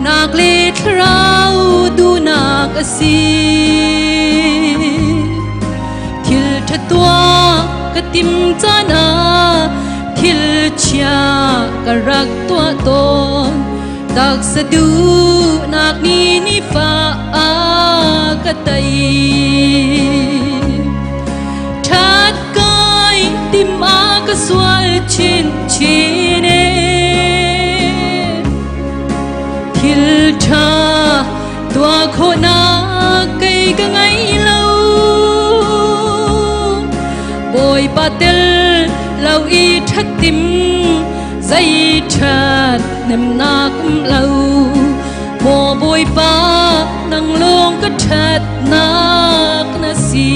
นักเลี้ยเราดูนักสีทิลทัดตัวกะติมจานาทิลเชียกะรักตัวตนตักสะดูนักนี้นิฟ้ากะไตทัดกายติมากะสวลชินชิเนทิลชาตัวโคนาไกกะไงเล่าบอยปาเตลเล่าอีทัดติมใจชัดนำนากุมเล่าโมบอยปานังลงก็ชัดนักนาสี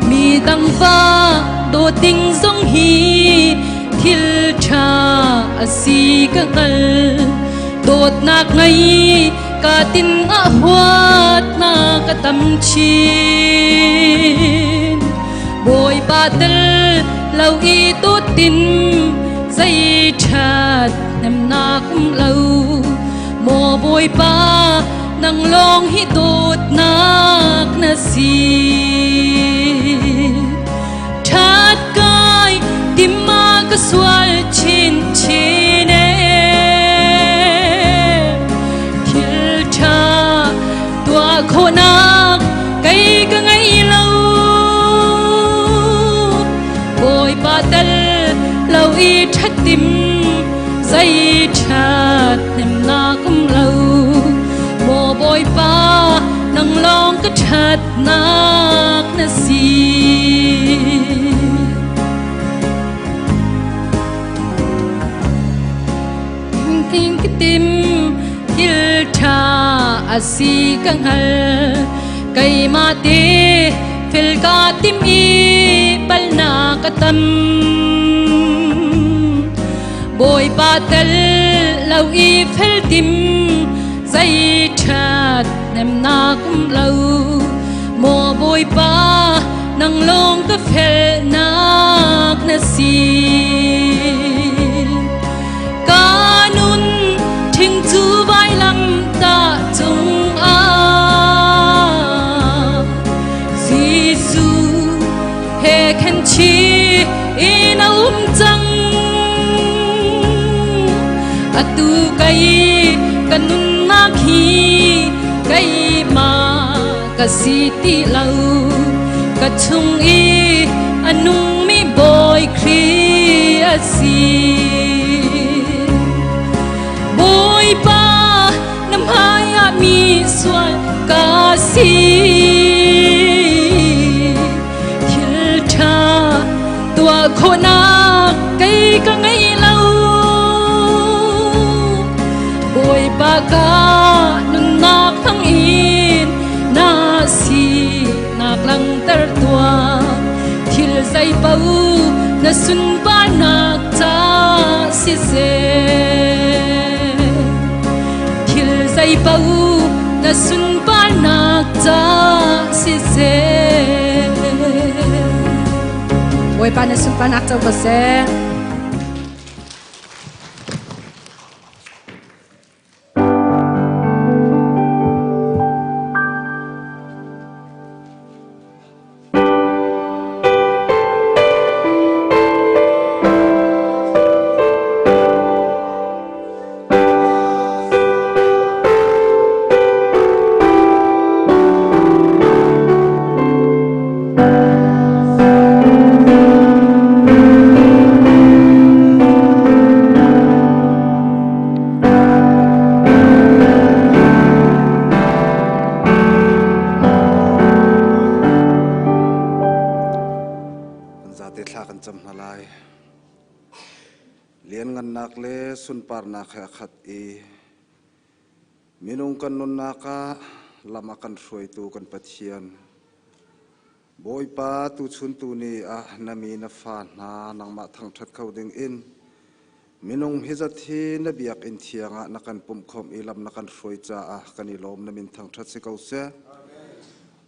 มีตังฟ้าโดติงสงฮีทิลชาอาศีกังลโดดนักไงกาตินอาหวาดนากะตำชินบอยปาเตลเล่าอีตุตินใจชัดนำนากุมเล่าโมบอยปา นังลองฮิโดดนักนาสีทัดกายติมากสวลชินชินเนทิลชาตัวโคนักไกกังไงเล่าบอยปาเตลเล่าอีทัดติมใจชัดเต็มนาคุมเล่าโมบอยปานังลองก็ชัดนักนาสีทิ้งกิติมทิลชาอาศีกังหัลไกมาเตฟิลกาติมอีปัลนากตัมบอยปาเตลเล่าอีฟิลติมใจชัดเต็มนาคุมเล่าโมบอยปานังลงก็เฟลนักนาสีกานุนทิ้งจูไว้ลำตาจงอาซีซูเฮคันชีอินาจังอตูไกกันุนนาคีไกมากะสีติเล่ากะชุงอีอนุงมีบอยครีอาสีบอยปาน้ำหายามีสวนกาสีทิลชาตัวโคนักไกกังไงเล่าบอยปากานุนนักทั้งอินนาสีนักลังเตอร์ตัวทิลใจเป้านาสุนปานักจาสิเซทิลใจเป้านาสุนปานักจาสิเซบอยปานาสุนปานักจาบเซสุนปาร์นาขขัดอีมินุงกันนุนนาคาลามากันรวยตูกันปัจเจียนบอยปาตูชุนตูนีนามีนาฟานานังมาทางทัดเขาดึงอินมินุงฮิจัดทีนบียกอินเทียงนักันปุ่มคอมอีลำนักันรวยจ้ากันอีลมนามินทางทัดสิเขาเสีย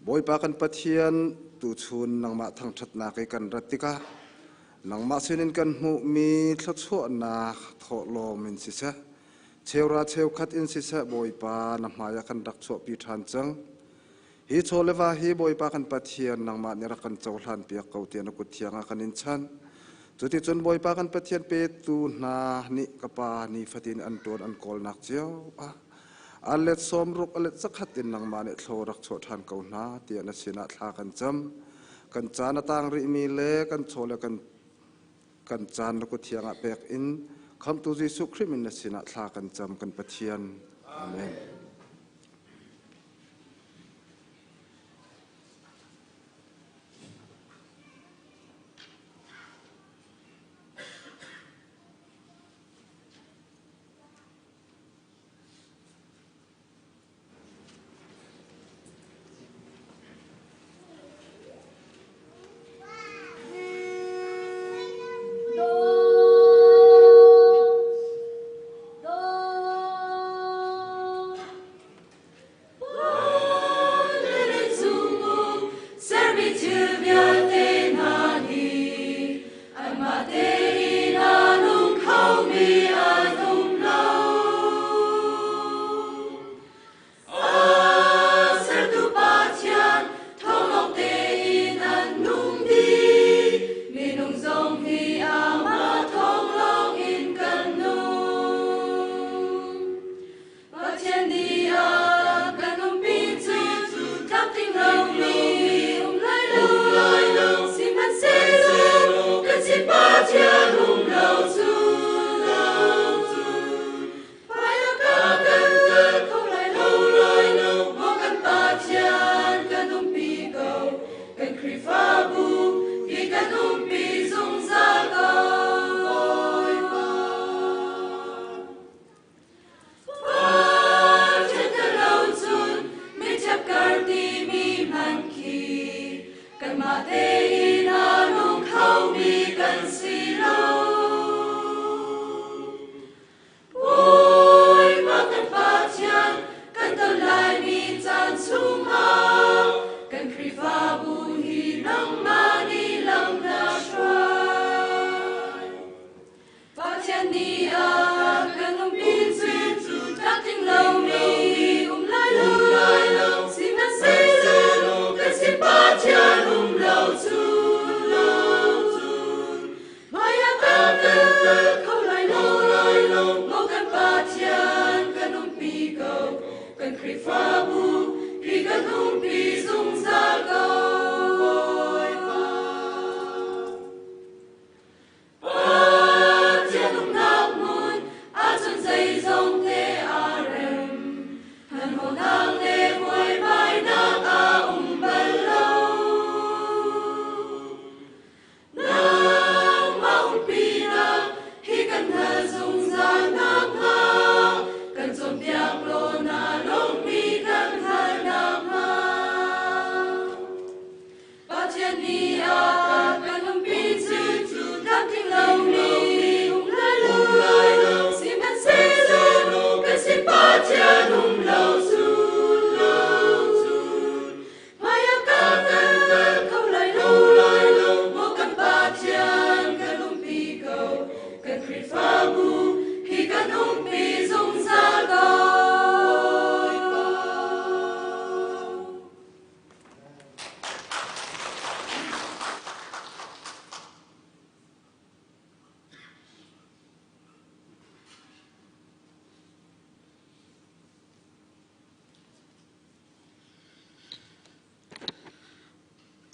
บอยปากันปัจเจียนตูชุนนังมาทางทัดนากันรัติกานังมาสินินกันหูมีทศวรรษนาทอลมินสิเสเชวราเชวขัดอินสิเสบอยปานำมาอยกันดักโฉปีทันจังฮิโชเลวาฮิบอยปากันปัทเทียนนังมาเนรักันเจ้าหลานเปียกเกาเตียนกุฏเทียงกันอินชันจุดที่จนบอยปากันปัทเทียนเปตูนานิกปานิฟตินอันโดนอันกอลนักเจ้าอัลเลตสมรุกอัลเลตสักขัดอินนังมาเนโชรักโฉทันเกาหน้าเตียนสินาทากันจำกันจานต่างริมีเลกันโชเลกันจานแล้วก็เทียงเปกอินคำตุจิสุคริมินสินะทากันจำกันปะเทียนอาเมน โ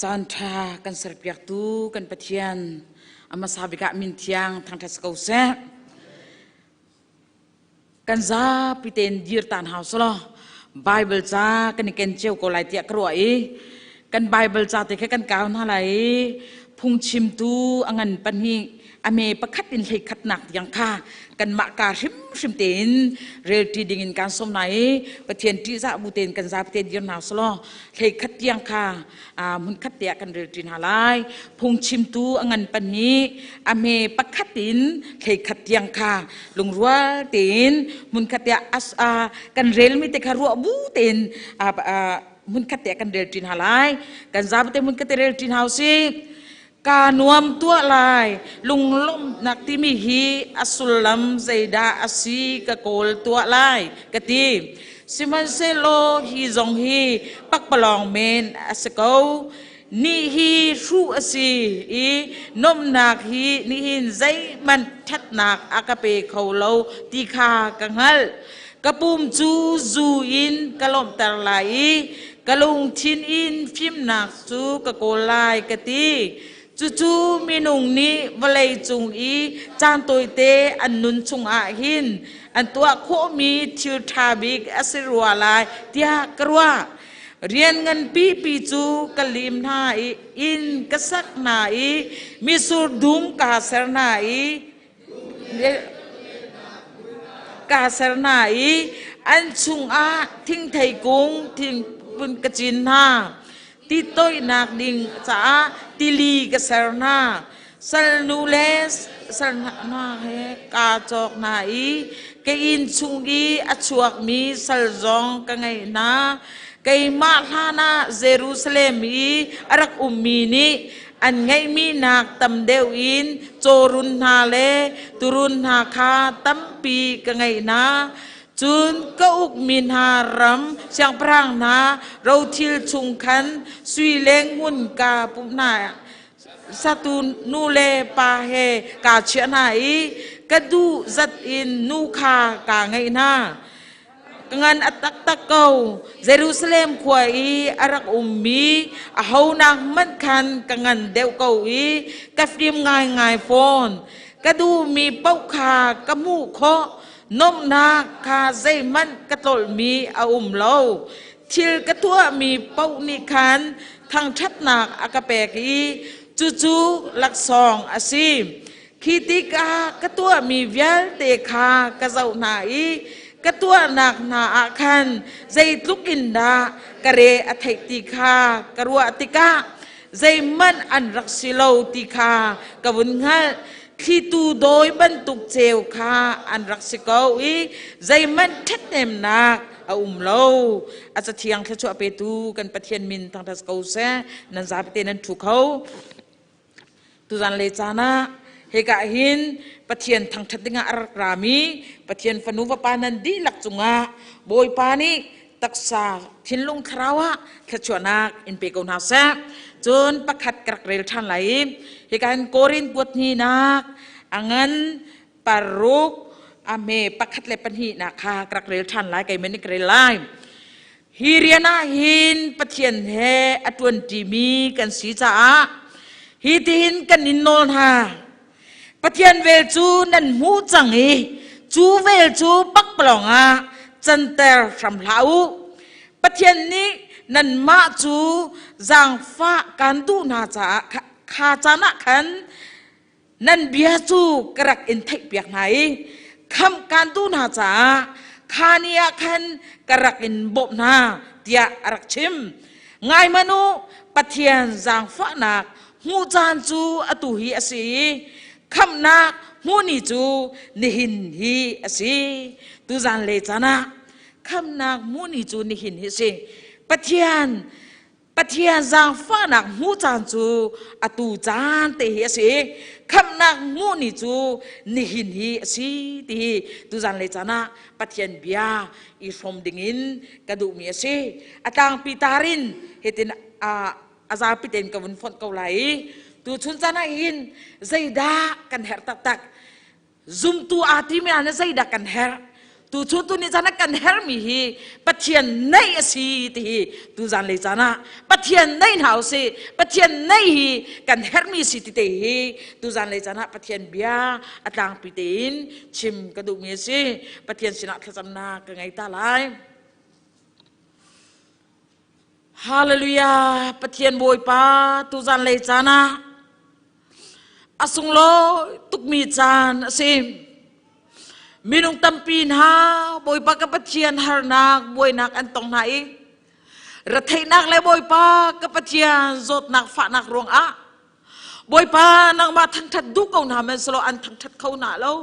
จันทรากันเสรียกตูกันปะเทียนอามาสาบิกะมินเทียงทางทัศกาวเซกันซาพิเตนยืดตานหาวสโลไบเบิลจ้ากันนี่กันเจียวกอไลเตียกรวยกันไบเบิลจ้าแต่แค่กันกาวน่าไหลพุงชิมตูอังันปันฮีอเมปะคัดดินเลยคัดหนักยังค่ะกันมะการชิมเตนเรลตีดิ่งการสมไหนประเทียนที่จะบูเตนกันซาประเทศยืนหาวสโลเลยคัดยังค่ะมุนคัดเตียกันเรลตีนหาไลพุงชิมตูอังันปันฮีอเมปะคัดดินเลยคัดยังค่ะลุงรัวเตนมุนคัดเตียกันเรลมิเตคารัวบูเตนมุนคัดเตียกันเรลตีนหาไลกันซาประเทศมุนคัดเตียเรลตีนหาวสิการนวมตัวลายลุงล้มนักที่มีฮีอัสุลัมใจดาอสีกะโกลตัวลายกะตีสิมันเซโลฮีจงฮีปักปลองเมนอสเกานี่ฮีชูอสีอีนมนักฮีนี่หินใจมันทัดนักอากาเปเขาเลาตีคากังฮัลกะปุ่มจูอินกะลมตะไหลกะลุงทินอินฟิมนักซูกะโกลายกะตีจู่มีนุ่งนี้วลัยจุงอีจานตัวเตอันนุนจุงอาหินอันตัวโคมีทิวทาบิกอสิรัวลายเตียกรัวเรียนเงินปีจูกะลิมนาอินกษักนาอีมิสูดุมกาเสรนาอีกาเสรนาอีอันจุงอาทิ้งไทยกุงทิ้งบุญกจินนาติโต้ยนักดิ่งจ้าติลีกษรนาสัลนูเลสสัลนาเฮกาจอกนาอีเกอินชุงอีอชวกมีสัลจองกังไงนาเกยมาลานาเยรูซาเล็มอีอารักอุมมีนีอันไงมีนักตำเดวอินโจรุนนาเลตุรุนนาคาตัมปีกังไงนาจุนก็อุกมินหารำเสียงพรางนาเราทิลชุงคันสุยเลงมุนกาปุนาสตูนูเลปาเฮกาเชนาอีกระดูจัดอินนูคากาไงนางันอัตักตะเกาเยรูซาเล็มขวายอารักอุมมีอาหานักมันคันงันเดวเกาอีกัฟดิมง่ายโฟนกระดูมีเป้าขากระมูเคาะนมนาคาใจมันกระตลมีอาอุมเล่าทิลกระตัวมีเป้านิคันทางชัดหนักอากาเปกีจู่หลักสองอาซีขีติกากระตัวมีเวลเตคากระเจ้าหนาอีกระตัวหนักหนาอาคันใจลุกินดากระเรอเทติคากระรัวติกาใจมันอันรักสิโลติคากระวุนงัลที่ตูโดยบรรทุกเจลคาอันรักสิเกาอีใจมันทัดเต็มนักอาอุมโลอาจจะเทียงทะชัวเปตูกันปะเทียนมินทางทัศเกาเซนันซาเปเตนันถูกเขาตุจันเลจานะ เฮกะหินปะเทียนทางทัดดิงะรามีปะเทียนฟนุวปานันดีหลักจุงะบอยปานิตักษาทินลุงคราวะขจวนักอินเปกอุนาเซจนประคัดกระเรลทันไหลเฮกะหินโกรินปวดนีนักอังันปารุกอเมประคัดเลปันหีนักคากระเรลทันไหลไกเมนิกเรลไลฮิเรียนาหินปะเทียนเฮอตวนตีมีกันสีจ้าฮิตินกันนินโนนฮาปะเทียนเวลจูนันมูจังอีจูเวลจูปักปลองอาจันเตอร์สำลาวปะเทียนนี้นันมาจูจางฟ้ากันดูนาจ้าขาจานะขันนันเบียจูกระกอินเทกเปียกไหนคำกันดูนาจ้าขาเนียขันกระกอินบบนาเตียรักชิมไงมนุปะเทียนจางฟ้านักหูจานจูอตุฮีอสีคำนักหูนิจูนิหินฮีอสีตุจานเลจานะคำนักหูนิจูนิหินฮีสีปะเทียนจางฟ้านักหูจานจูอตุจานเตฮีอสีคำนักหูนิจูนิหินฮีอสีตีตุจานเลจานะปะเทียนเบียอีสมดิงินกระดูมีอสีอตังปิตารินเฮตินอาจารย์พิเศษกับวันฝนเกาไหลตัวชุนจานะหินใจดากันเฮร์ตักซุ่มตัวอาทิมีอันใจดากันเฮร์ตัวชุนตัวนี้จานะกันเฮร์มีฮีปัจเจียนในสีที่ตัวจานเลยจานะปัจเจียนในหาวสีปัจเจียนในฮีกันเฮร์มีสีที่ฮีตัวจานเลยจานะปัจเจียนเบียอาจารย์พิเศษชิมกระดูกมีสีปัจเจียนสินักขจำนากันไงตาไลฮาเลลูยาปะเทียนบอยปาตุจานเลจานะอาสุงโลตุกมีจานสิมีนุงตัมปีนฮาบอยปากับปะเทียนฮาร์นักบอยนักอันตองไหนรัฐนักเลยบอยปากับปะเทียนจดนักฝานักรวงอะบอยปานังมาทั้งทัดดูเกาหนาเมนสโลอันทั้งทัดเขาหนาแล้ว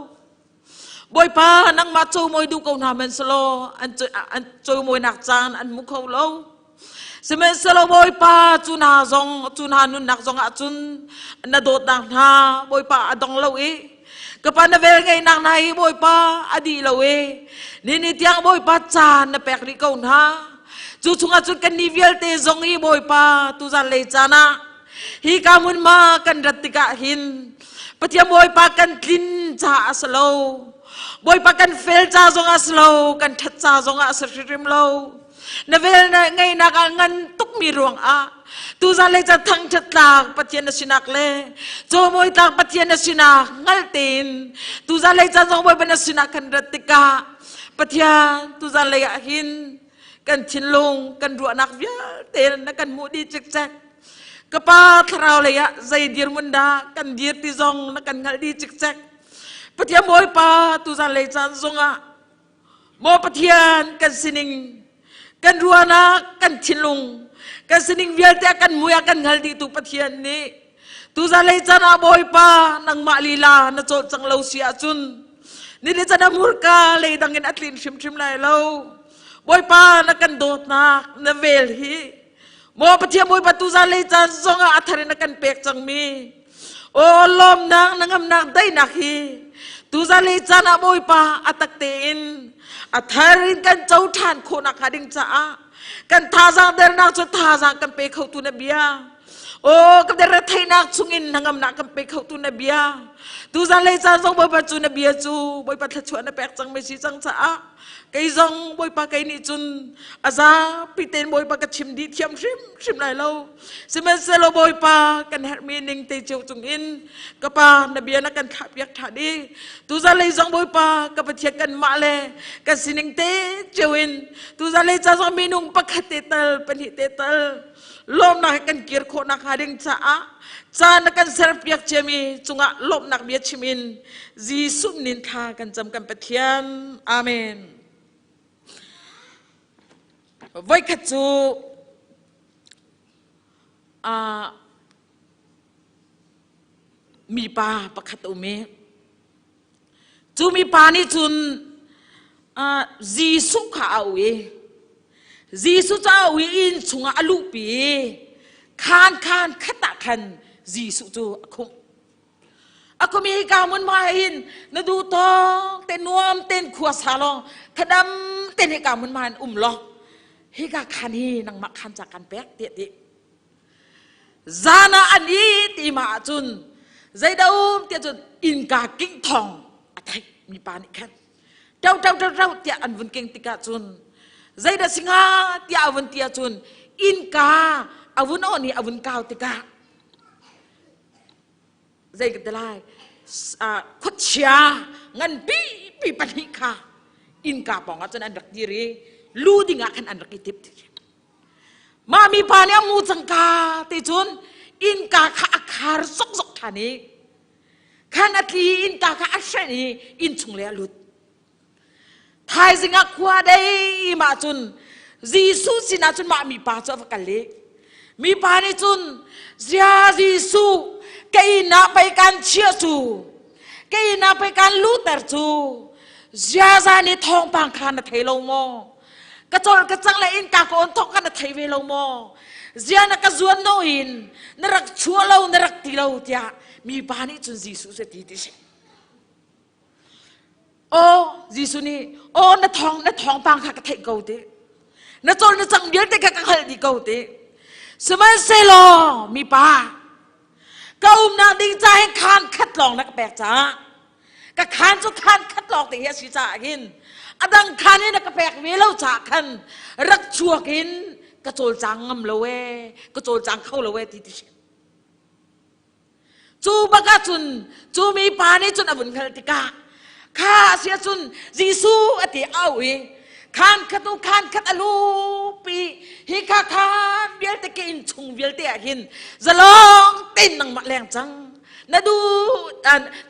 บอยปานังมาโจมวยดูเกาหนาเมนสโลอันโจมวยนักจานอันมุขเขาแล้วสมัยสโลบอยปาจุนหาจงจุนหานุนนักจงอาจุนนาโดดนักนาบอยปาอดองเลวกับปานเวลไงนักนายบอยปาอดีเลวนี่ที่ยังบอยปาจานนาเปกริเกาหนาจุชงอาจุนกันนิเวลเตจงอีบอยปาตุจานเลจานะฮีกามุนมากันรัติกาหินปะเทียมบอยปากันกินจ่าสโลบอยปากันเฟลจ่าจงอาสโลกันทัดจ่าจงอาสริมโลนาเวลไงนักงันตุกมีรวงอาตุจานเลยจะทั้งจัดตากปะเทียนสินักเลโจมวยตากปะเทียนสินักงัลตินตุจานเลยจะจงบอยเป็นสินักกันรัติกาปะเทียนตุจานเลยหินกันชินลงกันรัวนักเวียเตนนักกันมูดีจิกจักกะปาทราวเลยอะใจดีรมุนดากันดีที่จงนักกันงัลดีจิกจักปะเทียนบอยปาตุจานเลยจะจงอะโมปะเทียนกันสินิงกันรัวนักกันชินลงกันสนิงเวียแต่กันมุยกันหาดีตุปะเทียนนี้ตุจาเลยจานาบอยปานังมาลีลานาโจจังเลวเสียจุนนี่เลยจานามูร์กาเลยดังเงินอัตลินชิมไล่เลวบอยปานักกันโดดนักนาเวลฮีโมปะเทียนบอยปาตุจาเลยจานซงอาทารินักกันเปกจังมีโอ้ลมนังนังนักได้นักฮีตุจาเลยจานาบอยปาอัตักเตนอัทารินกันเจ้าทานโคนักหาดิงจ้ากันท่าจางเดินนักจนท่าจางกันไปเข้าตุนเบียโอ้กับเดินรัฐนักสุงินนังนักกันไปเข้าตุนเบียตุจานเลยจานจงบอยปัจจุนเบียจูบอยปัจจุนเปกจังไม่ใช่จังจ้าไก่จงบอยปะไก่นี่จุนอาซาพิเตนบอยปะกัชิมดีเทียมชิมไหลเราสมัยเซโลบอยปะกันเฮมีนิงเตจิวจุงอินกับปานเบียนักกันขับยักษ์ทัดีตุจานเลยจงบอยปะกับปะเทียกันมาเลยกันสินิงเตจิวินตุจานเลยจางมีนุ่งปะขัดเตตลเป็นหิเตตลลมนักกันเกียร์โคนักหาดิงจ้าจานักกันเซร์ฟยักษ์เจมีจุงะลมนักเบียชิมินจีสุนินทากันจำกันปะเทียนอาเมนไว้ขัดจูมีปาประคัตอุเมจูมีปานี่จุนจีสุขเอาเวจีสุเจ้าวิอินชงอาลูปีคานขัดตะคันจีสุจูคุม aku mi kamun main nadu tong ten nuam ten kuasa long kadam ten kamun main lo hika khani nang makhan cakan pek ti zana ani ti ma chun zai daum ti chun in ka king thong athai mi pa ni khan dau ti an vun king ti ka chun zai da singa ti avun ti chun in ka avun oni avun kaw ti ka zai ka dalai khuất chia ngân pi pan hi kha in ka pong a chun an rak diri lu dinga khan an rak itip ma mi pa ne mu changka te chun in ka kha akhar sok thani khan atli in ka kha ashani in chung le lut thai zinga khwa dei ma chun jisu sina chun ma mi pa cha ka le mi pa ni chun zia jisu cái na phải can chia su cái na phải can lút tờ su giờ ra ni thong bang khan na thấy lâu mò cái chỗ cái chẳng lại in cả con thong khan na thấy về lâu mò giờ na cái zuan no in na rak chua lâu na rak ti lâu tia mi ba ni chun jisu se ti se ô jisu ni ô na thong bang khan cái thấy câu thế na chỗ na chẳng biết cái hal đi câu thế semen se lo mi ba câu na đinh trai khan khát lòng na cái bẹt cha cái khan cho khan khát lòng thì hết sĩ cha hin adang khan ni na cái bẹt về lâu cha khan rak chua hin cái chol chang ngam lâu cái chol chang khâu lâu thì chú bác chun chú mi pa ni chun avun khal tika kha sia chun jisu ati awi khan khát alu pi hi kha khan bial te ke in chung bial te hin zalong tin nang ma leng chang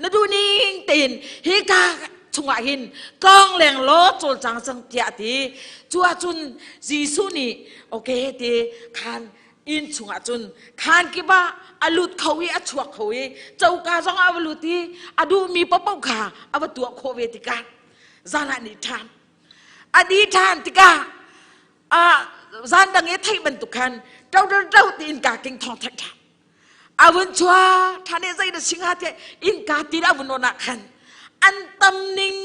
nadu ning tin hi kha chung a hin kong leng lo chol chang chang tia ti chua chun jisu ni okay ti khan in chung a chun khan ki ba alut khawi a chuak khawi chau ka jong avaluti adu mi pa pau kha avatu khowe ti ka zana ni tham adi than tika zan dang e thai ban tukhan trau tin ka king thong thak tha avun chua thane zai da singa te in ka ti da avun na khan an tam ning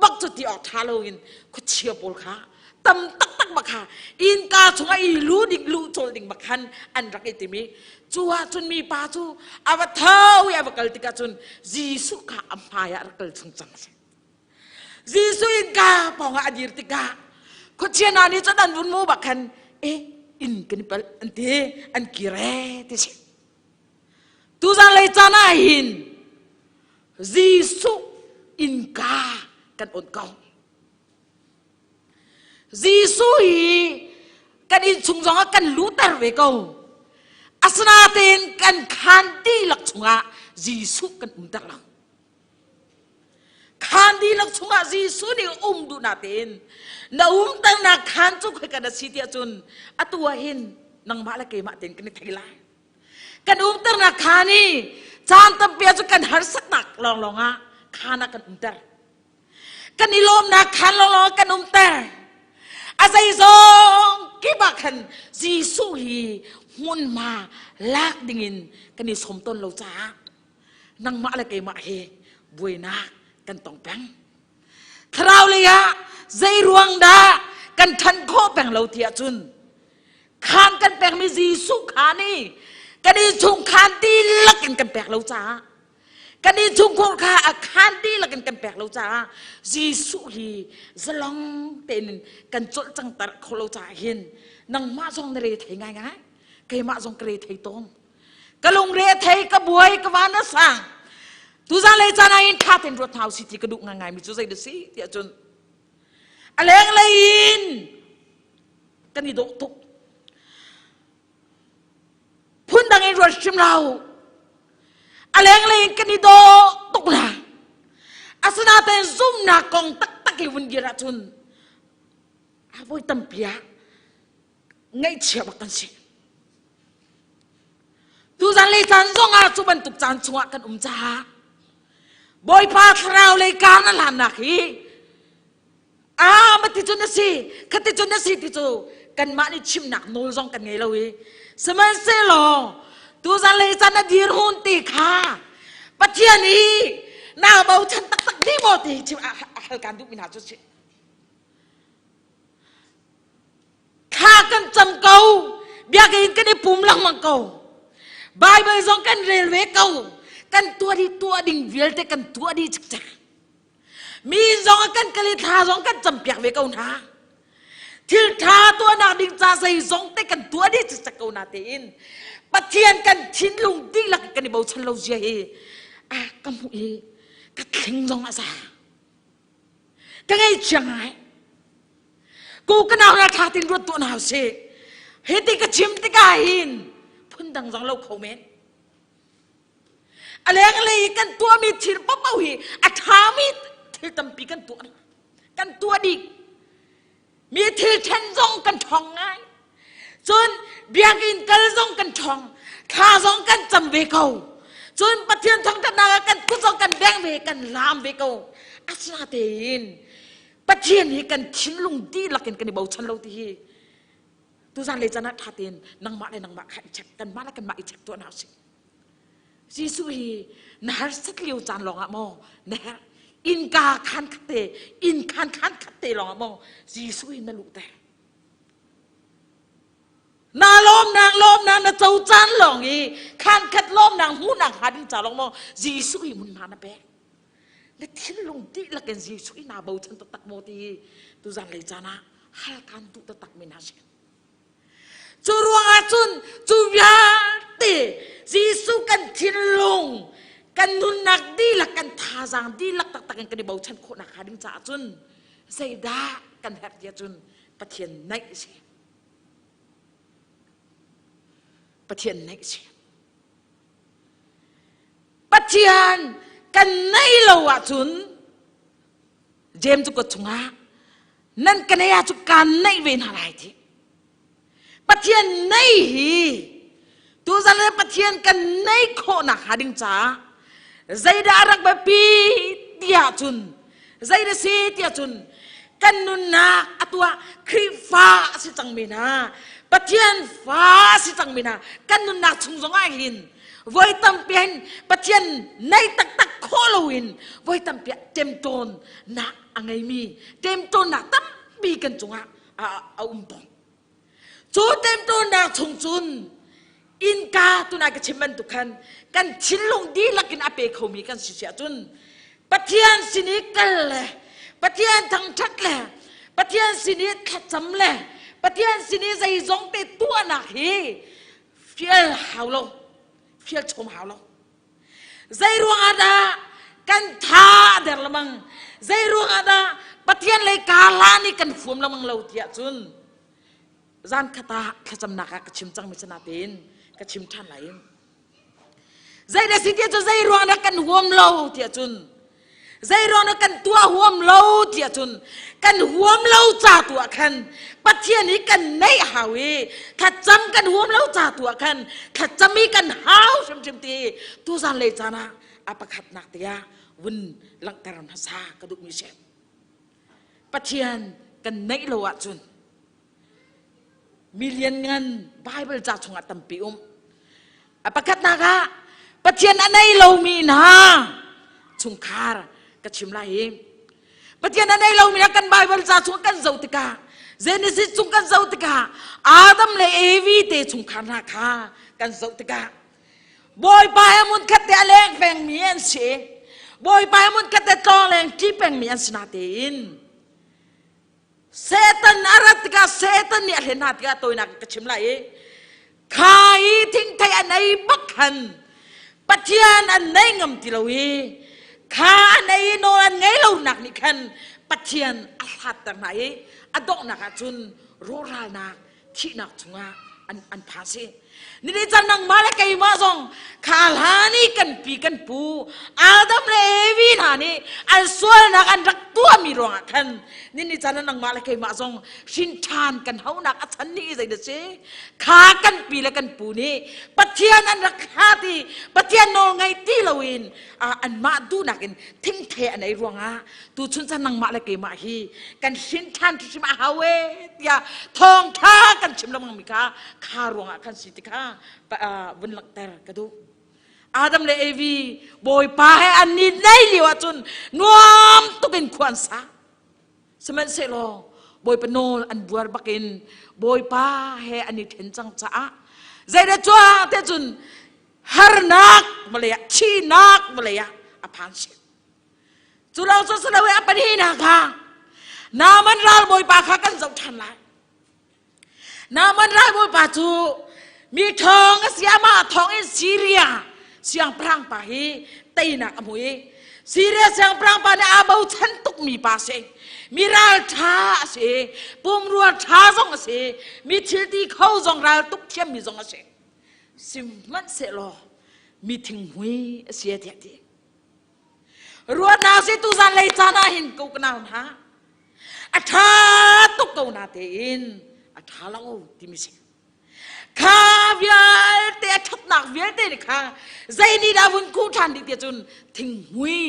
bak chu ti ok thalowin khu chia pol kha tam tak ba kha in ka chunga I lu dik lu chol ding ba khan an rak itimi chua chun mi pa chu awathau ya bakal tika chun jisu kha ampaya rakal chung chang jisu in ka ponga adir tika ko chiana ni chadan bun mu bakhan in kanipal ante an kire te se tu zan lai chana hin jisu in ka kan on kau jisu hi kan in chung jong kan lutar ve kau asna ten kan khan ti lak chunga jisu kan umtar lang khan di lak chunga jisu ni du na ten na tang na khan chu khoi ka da siti chun atua hin nang ma la ke ma ten kan thaila kan tang na khani chan tam pe chu kan har sak nak long longa khana kan tar kan ilom na khan long kan tar asai zong ki ba khan jisu hi mun ma lak dingin kan I som ton lo cha nang ma la ke ma he buina kan tong pang thrau le ya zai ruang da kan than kho pang lo tia chun khan kan pang mi jisu khani kan I chung khan ti lak kan pang lo cha kan I chung kho kha khan ti lak kan pang lo cha jisu hi zalong ten kan chol chang tar kho lo cha hin nang ma jong re thai ngai ngai ke ma jong kre thai tong ka long re thai ka buai ka wa na sang tu za le chana in tha ten ro thau si ti ka du ngai mi chu zai de si ti chun aleng lein kan I do tuk phun dang in ro sim lau aleng lein kan I do tuk la asana ten zum na kong tak ki wun gira chun avoi tam pia ngai chia bak kan si tu zan le chan zong a chu ban tuk chan chunga kan cha boy pa thrau le ka na lan na hi mati chun na si khati chun na si ti chu kan ma ni chim nak nol zong kan ngai lo hi seman se lo tu zan le chan na dir hun ti kha ปัจเจียนี้น่าเบาฉันตักนี่หมดที่ฮัลการดูมินาจุดสิข้ากันจำเก่าเบียกินกันในปุ่มหลังมังเก่าบายบายสองกันเรลเวเก่ากันตัวดีตัวดิ่งเวลแต่กันตัวดีจักมีสองกันกะลิทาสองกันจำเปียกเวเก่านะทิลทาตัวนักดิ่งจ่าใส่สองแต่กันตัวดีจักเก่านาเตอินปัจเจียนกันทิ้งลุงดิ้งหลักกันในเบาฉันเราเจียกำมุยก็ทิ้งสองอาซาก็ไงจังไงกูก็น่ารักทิ้งรถตัวน่าเสียเฮติก็ชิมติกาหินพุ่นดังสองเราเขาเม็ดอะไรกันตัวมีทิลปั๊บเอาหีอาทามีทิลตั้มปีกันตัวดีมีทิลเช่นสองกันทองไงจนเบียกินกันสองกันทองข้าสองกันจำเวเขาจนปะเทียนทองกันนากันกุศลกันแดงเวกันลามเวเขาอาสนาเตนปะเทียนนี้กันทิ้งลงดีหลักกันในเบาชันเราที่ตุจานเลยจะนัดท่าเตนนางมาเลยนางมาขัดจักกันมาแล้วกันมาอีกจักตัวน่าสิจีสุฮีนาร์สักเลี้ยวจานลองอะโมนะฮะอินกาคันขัดเตอินคันขัดเตลองอะโมจีสุฮีนั่นลูกแต่นาล้อมนางนะเจ้าจานหลงอีขันขัดล้อมนางหูนางหาดินจ่าลงโมจีสุฮีมุนมานะเป๊ะและทิ้งลงดีละกันจีสุฮีนาเบาฉันตักโมตีตุจานเลยจานะฮัลกันตุตักไม่น่าเชื่อจูรวงอาจุนจูยาเตจีสุกันทิ้งลงกันนุนนักดีละกันทาจังดีละตักกันกันในเบาฉันโคนักหาดินจ่าจุนเสยดากันแหกยาจุนปะเทียนไหนเสียปะเทียนไหนเสียปะเทียนกันไหนเราอะจุนเจมจุกจุงะนั่นกันเนี่ยจุกันไหนเวนอะไรทีปะเทียนไหนฮีตัวจะเลยปะเทียนกันไหนโคนักหาดิงจ้าใจดารักแบบปีเดียจุนใจดาสีเดียจุนกันนุนนาอตัวครีฟ้าสิจังมีนาปะเทียนฟ้าสิจังมีนากันนุนนาชุงจงไอหินไว้ตั้มเปียนปะเทียนในตักโคลวินไว้ตั้มเปียเต็มตนนักอะไรมีเต็มตนนักตั้มปีกันจงเอาปองจูเต็มตนนักชงจุนอินกาตุนากชิมันตุกันกันชิลลงดีลักกินอาเปเขามีกันสิเสียจุนปะเทียนสินิกันเลยปะเทียนทั้งชัดเลยปะเทียนสินิขัดจำเลยปะเทียนสินิใจจงเตตัวนักฮีเฟียลหาวเราเฟียลชมหาวเราใจรวงอาดากันท่าเดรละมังใจรวงอาดาปะเทียนเลยกาลานี่กันฟูมละมังเราเทียจุนจานขตาขจำนักกระชิมจังมิชนาเตนกระชิมท่านไหลใจเดสิเทียจุนใจรวงนักกันหัวมเราเทียจุนใจรวงนักกันตัวหัวมเราเทียจุนกันหัวมเราจ่าตัวกันปะเทียนนี้กันในหาวีขัดจำกันหัวมเราจ่าตัวกันขัดจำมีกันหาวชิมตีตัวจานเลยจานะอาปขัดนักเตียวุนลังการนัสากระดูกมีเชฟปะเทียนกันในโลวะจุนมีเรียนเงินไบเบิลจากชงอัตตัมปิอุมประกาศนักะปะเทียนอันไหนเรามีนะชงคาร์กระชิมไล่ปะเทียนอันไหนเรามีนะกันไบเบิลจากชงกันเจ้าติกาเจเนซิสชงกันเจ้าติกาอาดัมเลยเอวีเตชงคาร์นักะกันเจ้าติกาบอยไปมุนคัดเตะแรงแปงมีอันเสบอยไปมุนคัดเตะตองแรงที่แปงมีอันสนาเตนเซตันอารัตกาเซตันเนี่ยเห็นหัดกาตัวนักกระชิมไล่ขายทิ้งไทยอันไหนบักหันปะเทียนอันไหนงำติลาวีขาอันไหนโนอันไหนเราหนักนี่คันปะเทียนอาหัดต่างไหนอดอกนักจุนโรรานักที่นักจุงอันภาษีนี่ได้จันนังมาเลกัยมาซองขาลานี่กันปีกันปูอาดัมเลวีนานี่อันสวยนักอันรักตัวมีรองคันนี่จันนังมาเลกัยมาซองชินทานกันเฮานักอันนี้ใจเดชขากันปีและกันปูนี่ปะเทียนอันรักฮาตีปะเทียนโนไงตีลาวินอันมาดูนักกันทิ้งเทอันไหนรองตูชุนจันนังมาเลกัยมาฮีกันชินทานที่มาฮาเวอย่าทองท่ากันชิมละมังมิกาคารองคันสิติกาวันหลักแต่กระดู Adam le evi boy pa he ani nei liwa chun nuam tukin khuan sa semen se lo boy panol an buar bakin boy pa he ani then chang cha zai da chwa te chun har nak malaya chi nak malaya aphan se chulau so selawe apani na kha naman ral boy pa kha kan zau than lai naman ral boy pa chu mi thong asiama thong in Syria siang prang pa hi tây nak amui Syria siang prang pa na abau chan tuk mi pa se miral tha se pum ruat tha zong se mi thilti khau zong ral tuk thiam mi zong se sim man se lo mi thing hui se the ti ruat na se tu zan lei chana hin ko kana ha atha tuk ko na te in atha lao ti mi se kha vial te thot nak vial te ni kha zai ni da vun ku than di te chun thing hui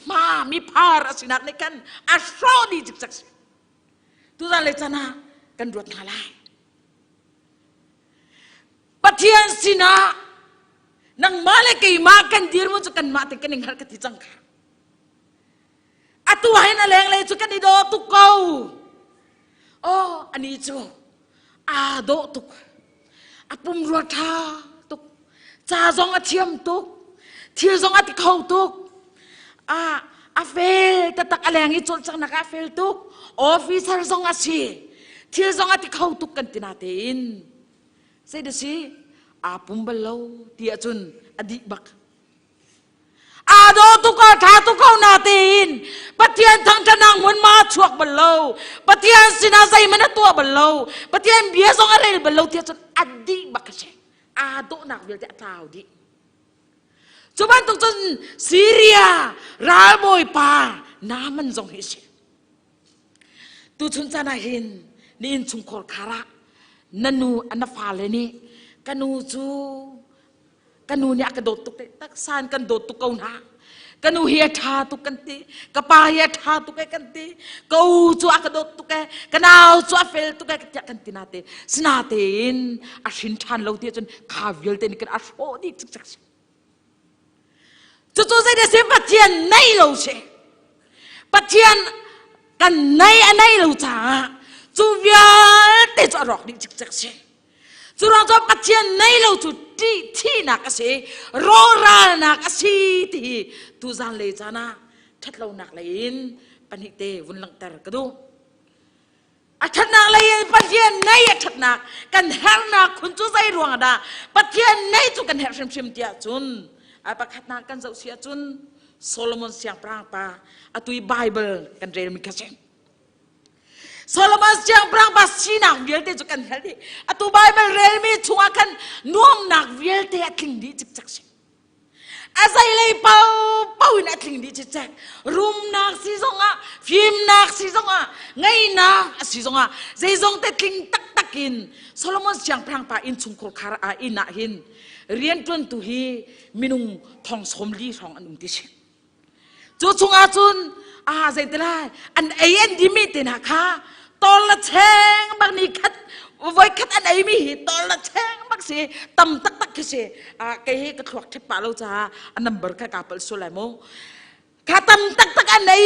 ma mi phar asinak ne kan asro di jik sak tu za le chana kan rot na lai pathian sina nang male ke ma kan dir mu chu kan ma te kan ning har ka ti chang kha atu hai na leng le chu kan ni do tu ko o ani chu a do tu apum ruat tha tuk cha zong a thiam tuk thil zong a ti khau tuk a fel ta tak aleng I chol chang na ka fel tuk officer zong a si thil zong a ti khau tuk kan tina te in sai de si apum balo ti a chun adi bak a do tuk a tha tuk ko na te in pathian thang thanang mun ma chuak balo pathian sina sai mana tua balo pathian bia zong a rel balo ti chun adi bakase ado nak bil te tau di chuban tuk chun Syria ral boy pa naman zong hi se tu chun chana hin ni in chung khol khara nanu ana fa le ni kanu chu kanu ni akadot tuk te tak san kan dot tuk kau na kanu hia tha tuk kan ti kapa hia tha tuk kan ti kau chu akadot tuk kanau chu fel tuk kan ti na te sna te in a shin than lo ti chun kha vil te ni kan a so di chik chak chu chu zai de se pathian nei lo se pathian kan nei anai lo cha chu vial te chu rok di chik chak se chu rong cho pathian nei lo chu ti thi na ka se ro ra na ka si ti tu zan le chana that lo nak lein pani te vun lang tar ka du a that nak lein pathian nei a that nak kan her na khun chu zai ruang da pathian nei chu kan her sim sim tia chun a pakhat na kan zau sia chun Solomon siang prang pa atui Bible kan re mi ka se Solomon siang prang pa sinak vial te chu kan hel di atu Bible rel mi chunga kan nuam nak vial te atling di chik chak se azai lei pau in atling di chik chak room nak si zonga film nak si zonga ngai nak si zonga zai zong te tling tak takin Solomon siang prang pa in chung khol khara a ina hin rian tun tu hi minung thong som li thong anum ti se chu chunga chun zai te lai an ayen di mi te na kha tol la cheng bak ni khat voi khat an ai mi hi tol la cheng bak se tam tak tak se ke he ka thwak the pa lo cha an number ka kapal solamo ka tam tak tak an ai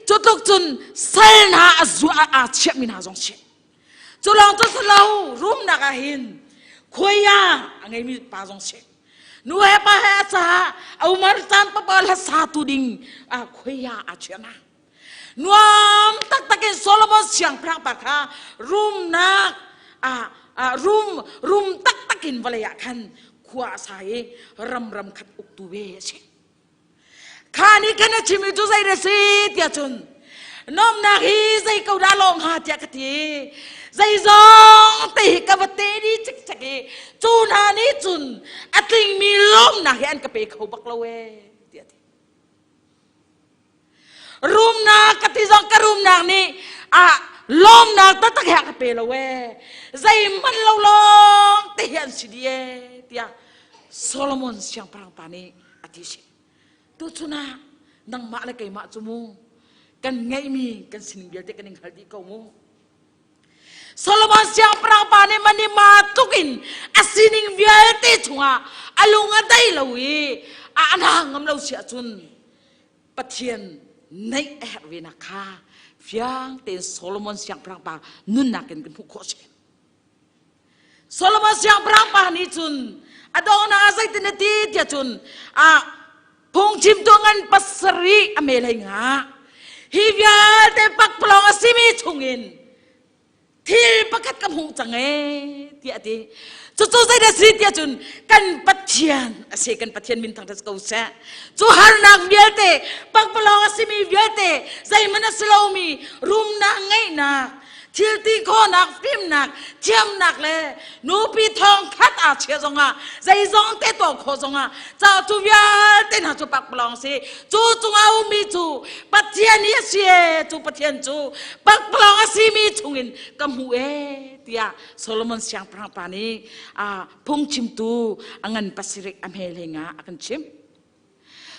chu tuk chun sal na azu a che min ha jong che chu long chu salo room na ka hin khoya angai mi pa jong che nu he pa he cha au mar san pa pa la sa tu ding khoya a chena nuam tak takin Solomon siang prang pakha room nak room tak takin valaya kan khua sai ram khat uk tu ve se khani kana chimi tu zai resi tia chun nom na hi zai kau da long ha tia kati zai zong te ka vate di chik chaki chun ha ni chun atling mi lom na hian ka pe khau bak lawe room na kati zong ka room na ni lom na ta tak ha ka pe lawe zai man lo long te hian si die tia Solomon siang parang pani ati si tu chuna nang ma le kai ma chumu kan ngai mi kan sin bial te kan hal di ko mu Solomon siang perang pane mani matukin asining vialte chunga alunga dai lawi ana ngam lau sia chun pathian nei erwina kha fiang ten Solomon siang perang pa nun nakin kan ko se Solomon siang perang pa ni chun adong na asai tinati dia chun Pumh Chimtu ngan pasari amelai nga hivialte pakplong asimi chungin Thil pakat kamu cangai tiati, cucu saya dah sih dia cun kan patian, asyik kan patian bintang das kau sa, cuhar nak biarte, pak pelong asimi biarte, saya mana selaumi, rum nak ngai nak, thil ti ko nak film nak, tiam nak le, nupi thong kat ache zonga, saya zong te to ko zonga, cau tu biarte nak cu pak pelong si, cucu ngau mi cu, patian ni asyik, cu patian cu, pak pelong asimi cungin. Kamu dia Solomon siang perang pani Pumh Chimtu angan pasirik amhelenga akan chim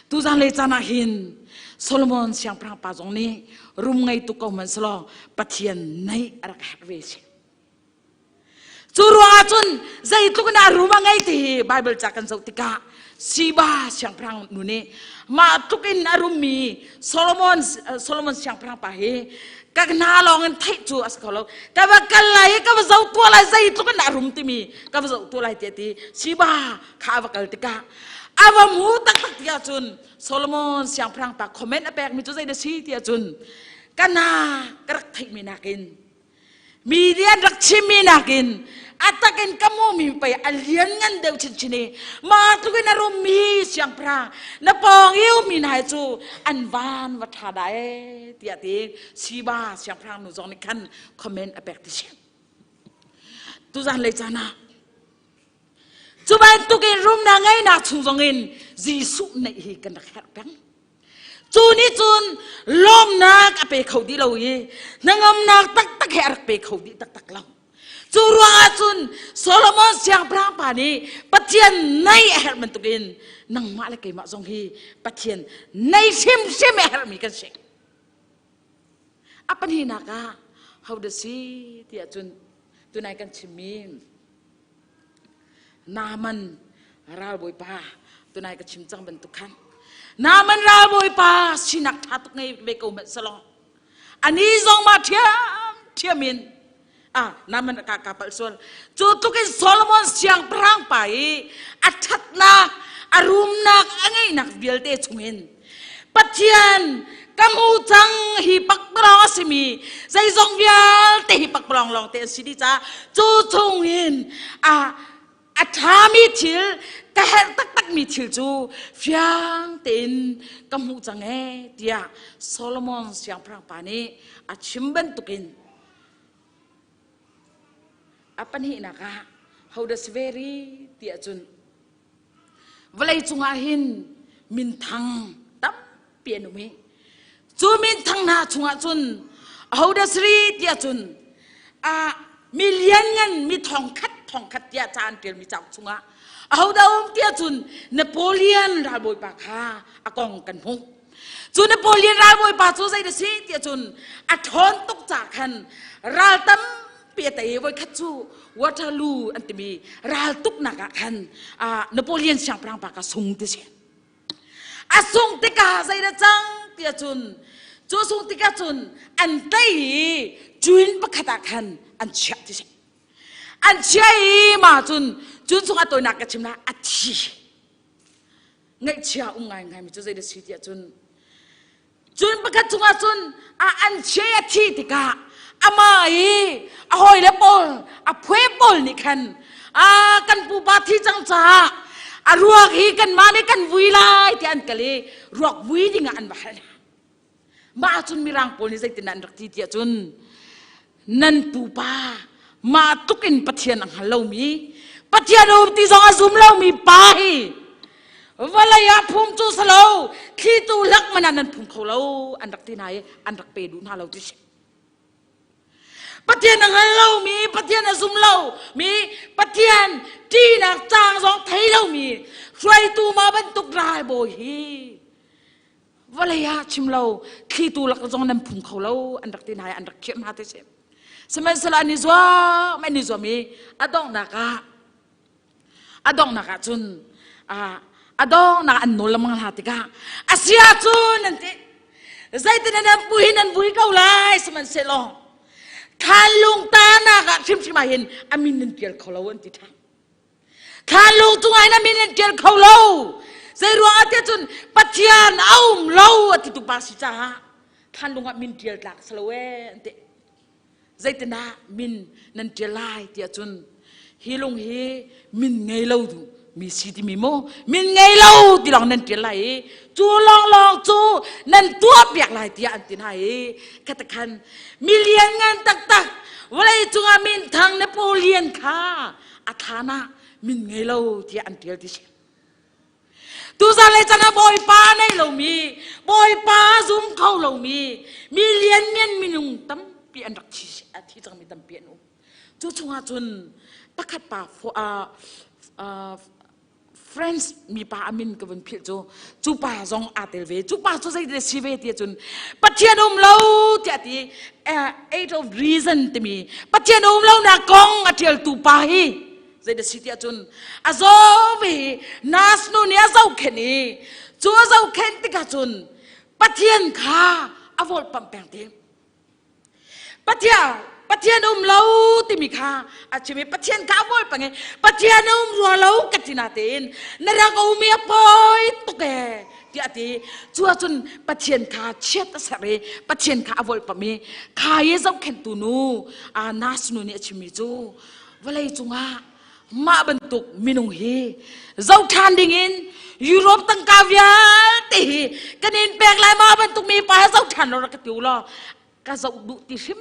tu zan le hin Solomon siang perang pazong ni rum ngai tu kau manslo patian nai arak harvesi Curua cun zai tu kena rumah ngai ti Bible cakan sautika siba siang perang nune ma tukin arumi Solomon siang perang pahe các na long thấy chú as kalau các bạn cần lại các bạn giàu tua lại dây tu kan arum timi các bạn giàu tua lại tiati siba khá và cần tika avam hu tak tak tia chun Solomon siang perang pa comment apek mi tu dây de si tia chun kana karak thai mi nakin media rak chimi nakin atakin kamu mi pai alien ngan deu chin ma tu kan arum mi siang perang na pong yêu mi nai chu an van wat tha dai tiati siba siang perang nu zong ni kan comment apek ti tu zan le chana chu ban tu ke room na ngai na chung zong in jisu nei hi kan khat pang chu ni chun lom nak ape khau di lo yi nangam nak tak tak her pe khau di tak tak lo chu ruang chun Solomon siang prang pa ni pathian nai her man tukin nang ma le ke ma zong hi pathian nai sim her mi kan se apan hi naka how the see tia chun tunai kan chimin naman ral boy pa tunai ka chimchang bentukan naman ral boy pa sinak thatuk ngai be ko met salong ani zong ma thiamin naman kakapal sol tutukin Solomon siang perang pai athat nak arum nak angai nak bialte chungin pathian kamu chang hi pak prang asimi zai zong bialte hi pak prang long te sidi cha chu chungin athami thil ka tak tak mi thil chu fiang ten kamu chang dia Solomon siang perang pani achimban tukin apa ni naka how does very tia chun valai chungahin min thang tap pianumi chu min thang na chunga chun how does ri tia chun million ngan mi thong khat tia chan tel mi chak chunga how da tia chun Napoleon ra boy pa kha akong kan hu chu Napoleon ra boy pa chu zai de si tia chun thon tok cha khan ral tam pia tai voi khachu Waterloo antimi ral tuk naka khan Napoleon siang prang pa ka sung ti se asung ti ka zai da chang tia chun chu sung ti ka chun an tai chuin pakhata khan an chia ti se an chia ma chun sung atoi nak ka chimna athi ngai chia ngai mi chu zai da si tia chun pakhat chunga chun an chia athi ti ka amai ahoi le pol phwe pol ni khan kan pu ba thi chang cha ruak hi kan ma ne kan vui lai ti an kale ruak vui dinga an bahal ma chun mirang pol ni zai tin an rak ti tia chun nan pu pa ma tukin pathian ang halo mi pathian om ti zong azum lo mi pa hi walaya phum chu salo khi tu lak manan nan phum kholo an rak ti nai an rak pe du na lo ti pathian ang halo mi pathian azum lo mi pathian ti na chang zong thai lo mi Hruaitu ma ban tuk rai boy hi walaya chim lo khi tu lak zong nan phum kholo an rak ti nai an rak khem ha te se สมัยสลานิจวะไม่นิจวะมีอดองนักจุนอดองนักอันโนลมังหาติกาอาเซียจุนนั่นเองใจที่นั่นบุยเกาไลสมัยเสลองขาลุงตานักชิมมาเห็นอามินนันเกียร์เขาเล่าอันติดขาลุงจุงไอ้นามินนันเกียร์เขาเล่าใจรัวอาเทียจุนปัจจัยเอาเล่าอันติดตุบาสิจ้าขาลุงอามินเกียร์หลักสลเวอันติใจที่นั่นมินนันเกียร์ไล่เทียจุนฮิลงฮิมินไงเล่าดูมีสิทธิ์มีโมมินไงเล่าที่ลองนันเกียร์ไล่จูลองจูนันตัวเปียกไล่ที่อันตินให้กตะคันมิเลียนเงินตักวันไรจุงอามินทางนโปเลียนค่ะอาธานะมินไงเล่าที่อันเดียร์ที่เชตูซาเลจันบอยป้าในเรามีบอยป้าซุ่มเข้าเรามีมิเลียนเงินมินุงตั้มเปียนรักที่จังมีตั้มเปียนุจูจุงอาจุนปักขัดป่าfriends มีป้าอามินกับวันพิจจูป้าจงอาเตลเวจูป้าจูใส่เดชิเวที่จุนปัจเจียนเราที่ที่ eight of reason ที่มีปัจเจียนเราหน้ากองอาเทียลตูป้าฮีใส่เดชิที่จุนอาโซวีนัสโนเนียเจ้าเข็นีจูเจ้าเข็นติกาจุนปัจเจียนข้าอวอลปั๊มแปงเต็มปัจเจียนเราที่มีข้าอาจจะมีปัจเจียนข้าวอลปังเงปัจเจียนรัวเรากัจจินาเตนนรากมีปอยตุกแกที่อาทิจัวจุนปัจเจียนข้าเช็ดสระปัจเจียนข้าอวอลปั๊มเงข้าเยเจ้าเข็นตูนูนัสโนเนียชิมิจูวันไรจุงมาบรรทุกมินุงฮีเจ้าทานดิ่งยุโรปตั้งกาเวียตีกันอินแปลงลายมาบรรทุกมีไปเจ้าทานเรากระติวล้อกระเจ้าดุติชิม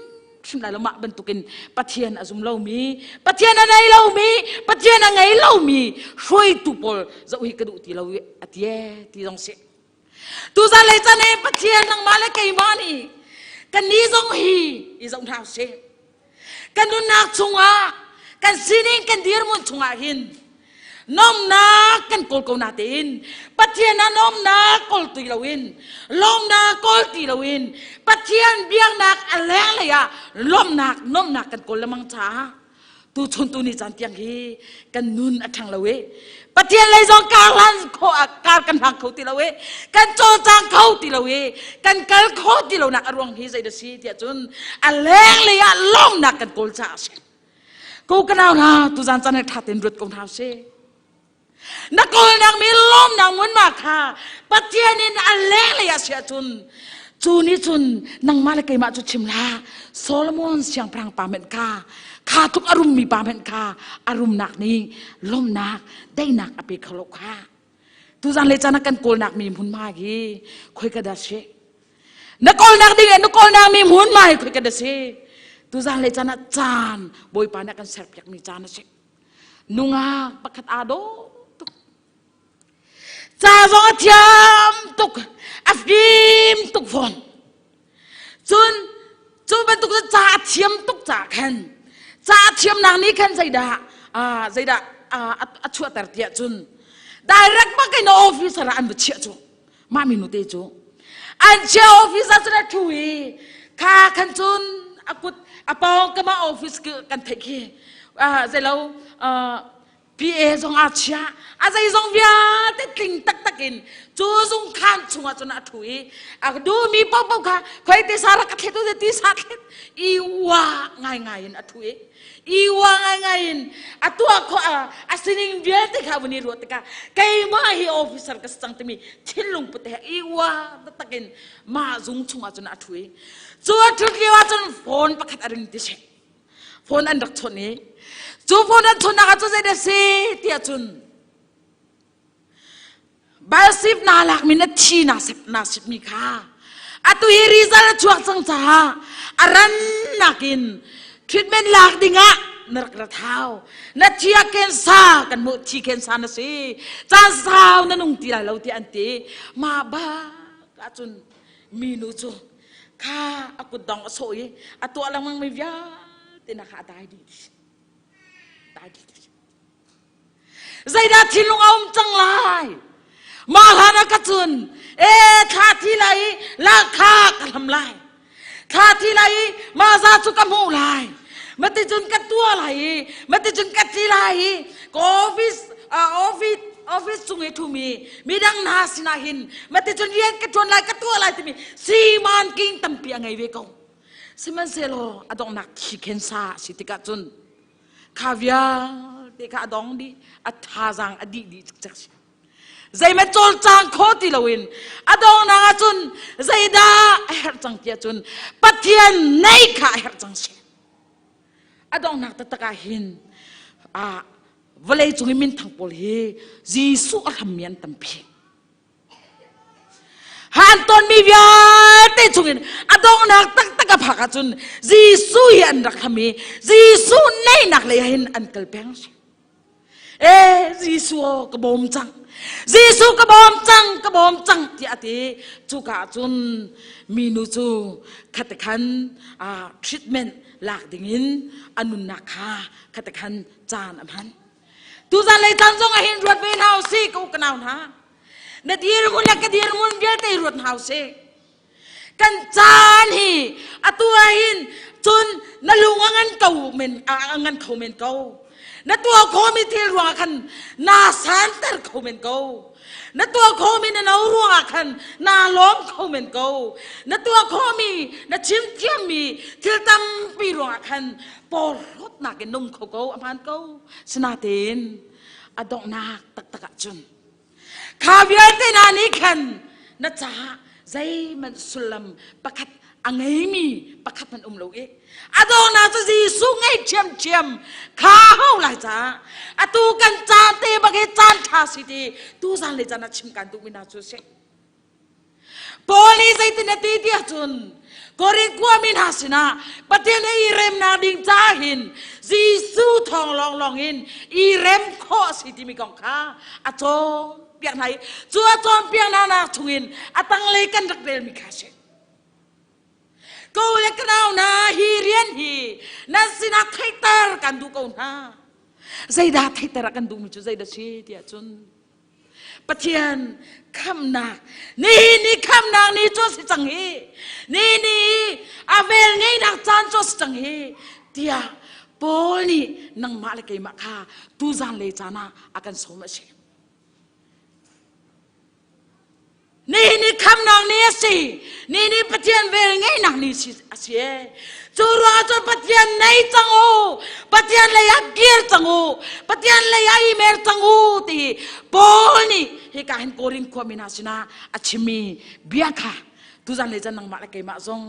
ลายเรามาบรรทุกินปัจเจียนอาจุมเรามีปัจเจียนอะไรเรามีปัจเจียนอะไรเรามีช่วยตุปอลเจ้าหิกระดุติเราอัติเยที่ต้องเสียตุซาเลจันเอปัจเจียนนั่งมาเลกไอมานีกันนี้จงฮีอีจงท้าเสียกันนุนักชงกันสินิงกันดีร์มุนชงอาหินน้อมนักกันโกลโกนาตินปัจเจียนน้อมนักโกลตีลาวินล้อมนักโกลตีลาวินปัจเจียนเบียงนักอะไรเลยอะล้อมนักกันโกลละมังช้าตูชนตูนี่จันเตียงฮีกันนุนอัฐังละเวปัจเจียนเลยจงการลันโคอาการกันหักเขาตีลาเวกันโจจางเขาตีลาเวกันกัลโคตีลานักอรวงฮีใจเดซีเตียจุนอะไรเลยอะล้อมนักกันโกลช้ากูกันเอานะตูจันจันให้ทัดเต็มรถกองเท้าเซ่นักโกลนางมีล้มนางมันมาค่ะปัจเจียนินอะไรเลยอะเสียจุนนี่จุนนางมาเลยเกยมาจุชิมลาโซโลมอนเสียงพรางปาเมนคาข้าทุกอารมณ์มีปาเมนคาอารมณ์หนักนี้ล้มหนักได้หนักอภิขลกค่ะตูจันเลยจันนักกันโกลนักมีมุนมากีคุยกันได้เซ่นักโกลนักดิ้งนักโกลนางมีมุนมาคุยกันได้เซ่ตูจันเลยจันนักจานบอยปานักกันเสิร์ฟอยากมีจานนะเซ่นุงาปักขัดอาโดจ้าจงเทียมตุกอัฟกิมตุกฟอนจุนเป็นตุกจ้าเทียมตุกจ้าขันจ้าเทียมนางนี้ขันใจด่าชัวตัดเทียจุนได้รักมากไอ้นออฟฟิศระอันบุเชียจูมามีนุเตจูอันเชียออฟฟิศจะได้ช่วยข้าขันจุนอาปองก็มาออฟฟิศกันเทคีใจเราพี่เอจงอาเชียอาศัยจงวิอาติดลิงตักกินจูจงขันชงอาจนาถุยดูมีป๊อปค่ะคอยตีสาระกัดเทตุตีสาระอีวาง่ายๆอัถุยอีวาง่ายๆตัวเขาสินิงเวียติค่ะวันนี้รู้ติค่ะใครมาให้ออฟฟิศก็สั่งที่มีทิ้งลงปุตตะอีวาตักกินมาจงชงอาจนาถุยจูทุกที่ว่าจนโฟนประคัดอะไรนี่เช่โฟนอันดักชนนี้จูพนันทุนนักจูเจเดซีเตียจุนบาสิบนาลักมินชีนาสิบมีค่าตุยริซาจวกสังจ้าอารันนักินทรีทเมนต์ลักดิ่งะนรกระเท้านัดเชียเคนซากันมุชีเคนซานะสิจานสาวนั่นนุ่งตีเราตีอันตีมาบ้ากจุนมีนูจูข้าอากุดองอโซยตัวลังมังไม่ยาตีนักขาได้ดีใจดัดที่ลุงเอาจังไรมาหานักจุนข้าที่ไรลาข้ากันทำไร ข้าที่ไรมาซาสุกมูไรมาติจุนกัดตัวไรมาติจุนกัดที่ไรก็ออฟฟิศสุงเอทูมีดังนาสินาหินมาติจุนเรียนกัดจวนไรกัดตัวไรที่มีซีมันกิงตั้มเปียงไงเวกงสิมันเซโลอดองนักชิเคนซาสิติกัดจุนคาเวียเด็กอดองดีอัฐาจังอดีดีจักสิใจมันโจลจางโคติลวินอดองนักจุนใจดาเฮรจังเตียจุนปัทเทียนในข้าเฮรจังเชอดองนักตะตะกาหินวลัยจุงมินทางปอลีจีสุอรามยันตั้มเพียงฮันตอนมีวิญญาณจุงินอดองนักตะกะพักจุนจีสุยันรักมีจีสุในนักเลยหินอันเกลเปงจีสุกบอมจังจีสุกบอมจังที่อดีจุกาจุนมีนูจูขัดขันtreatment หลักดิ่งินอนุนักฮาขัดขันจานอันนั้นทุจานเลยจันทร์หินรวดเวนเฮาสิกูกันเอานะนาทีรุ่งเล็กดีรุ่งเยอะแต่รวดเฮาสิกันจานฮีตัวหินจนนลุงงันเก่าเมนงันเขาเมนเก่านัตัวโคมิที่รัวขันนาสันเตอร์เขาเมนเก่านัตัวโคมินนารัวขันนาล้อมเขาเมนเก่านัตัวโคมินาชิมเทียมมีที่ตั้มปีรัวขันปอรถนักนุ่มเขาเก่าอภันเก่าสนาเตนอดองนักตะกะจุนข้าเวียนเตนานี้ขันนัจ่าใจมันสุลมประคัดอังไงมีประคัดมันโลกอดองนักจะจีสุงไงเชียมข้าเฮาหลายจ้าตูกันจานเตบักจานชาสิดีตูจานเลยจานชิมกันตูมินาจุเซปอลีใจตินตีเดียจุนกอริกว่ามินาสินะปะเทนอีเรมนาดิงจ้าหินจีสุทองลองหินอีเรมข้อสิดีมีกองข้าอจอมเปียงไหนจัวจอมเปียงนาทุงินตั้งเลยกันรักเดลมิคาเชกูเล็กนาวนาฮีเรียนฮีนั่นสินะไทเตอร์กันดูกูนะใจดาไทเตอร์กันดูมิจูใจดาเชียจุนปะเทียนคำนานี่คำนานี่จ้าสิจังฮีนี่อาเวลไงนักจานจ้าสิจังฮีเดียปอนี่นังมาเลกมาค่ะตูจานเลยจานะอากันสมัชนี่คำนางนี้สินี่ปะเทียนเวลไงนางนี้สิอาเซียจูรัวจนปะเทียนในจังหูปะเทียนเลยอาเกียร์จังหูปะเทียนเลยอาอีเมร์จังหูตีปอนี่เฮกาเห็นโกรินความมินาสินะอาชิมีเบียค่ะทุจานเลยจะนังมาเลกมาซง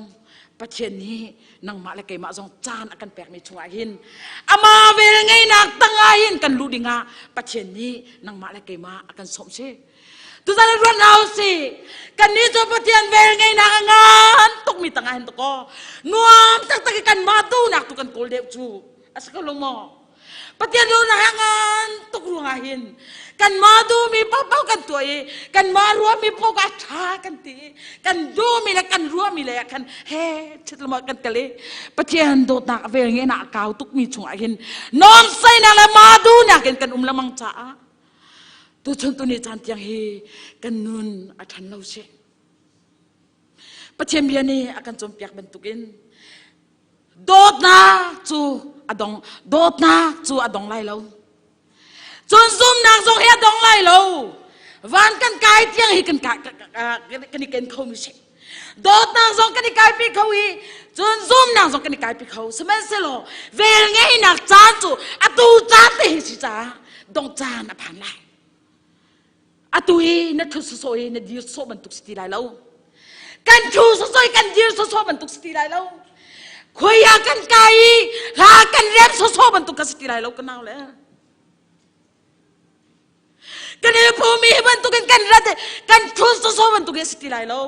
ปะเทียนนี้นังมาเลกมาซงจานอากันแปลกไม่ช่วยหินอามาเวลไงนักตั้งหินกันลูดิงาปะเทียนนี้นังมาเลกมาอากันสมเชทุจานรวนเอาสิกันนี้จะปะเทียนเวลไงนักงานตุกมีตั้งหินตุกนัวตั้งกันมาดูนักตุกันโกลเดจูอาศัยลงมอปะเทียนดูนักงานตุกรัวหินกันมาดูมีเป้ากันตัวกันมารัวมีพวกอาชากันตีกันดูมีแล้วกันรัวมีแล้วกันเฮ้ชิดละมากันกันเลยปะเทียนโดดนักเวลไงนักกาวตุกมีช่วงหินนอนใส่นักละมาดูนักกันละมังจ้าตัวชนตัวนี้จานเตียงเฮกันนุนอาชันเราเชปะเทียนเบียนี่อากันจมเปียกบรรทุกินโดดนักจูอดองโดดนักจูอดองไล่เราจนซุ่มนางทรงเฮดองไล่เราวันกันกายเตียงเฮกันกายกันนี่กันเขาไม่ใช่โดดนางทรงกันนี่กายปีเขาอีจนซุ่มนางทรงกันนี่กายปีเขาสมัยเสลอเวลไงนักจานจูอตูจานเตะสิจ้าดองจานอภันไล่ตุยนัทสุโซยนัดยืดโซบันตุกสติได้แล้วกันชูสุโซยกันยืดโซบันตุกสติได้แล้วคุยยากันไกลากันเรียบโซบันตุกสติได้แล้วกันเอาเลยกันเนี่ยพอมีบันตุกันรัดกันชูโซบันตุกสติได้แล้ว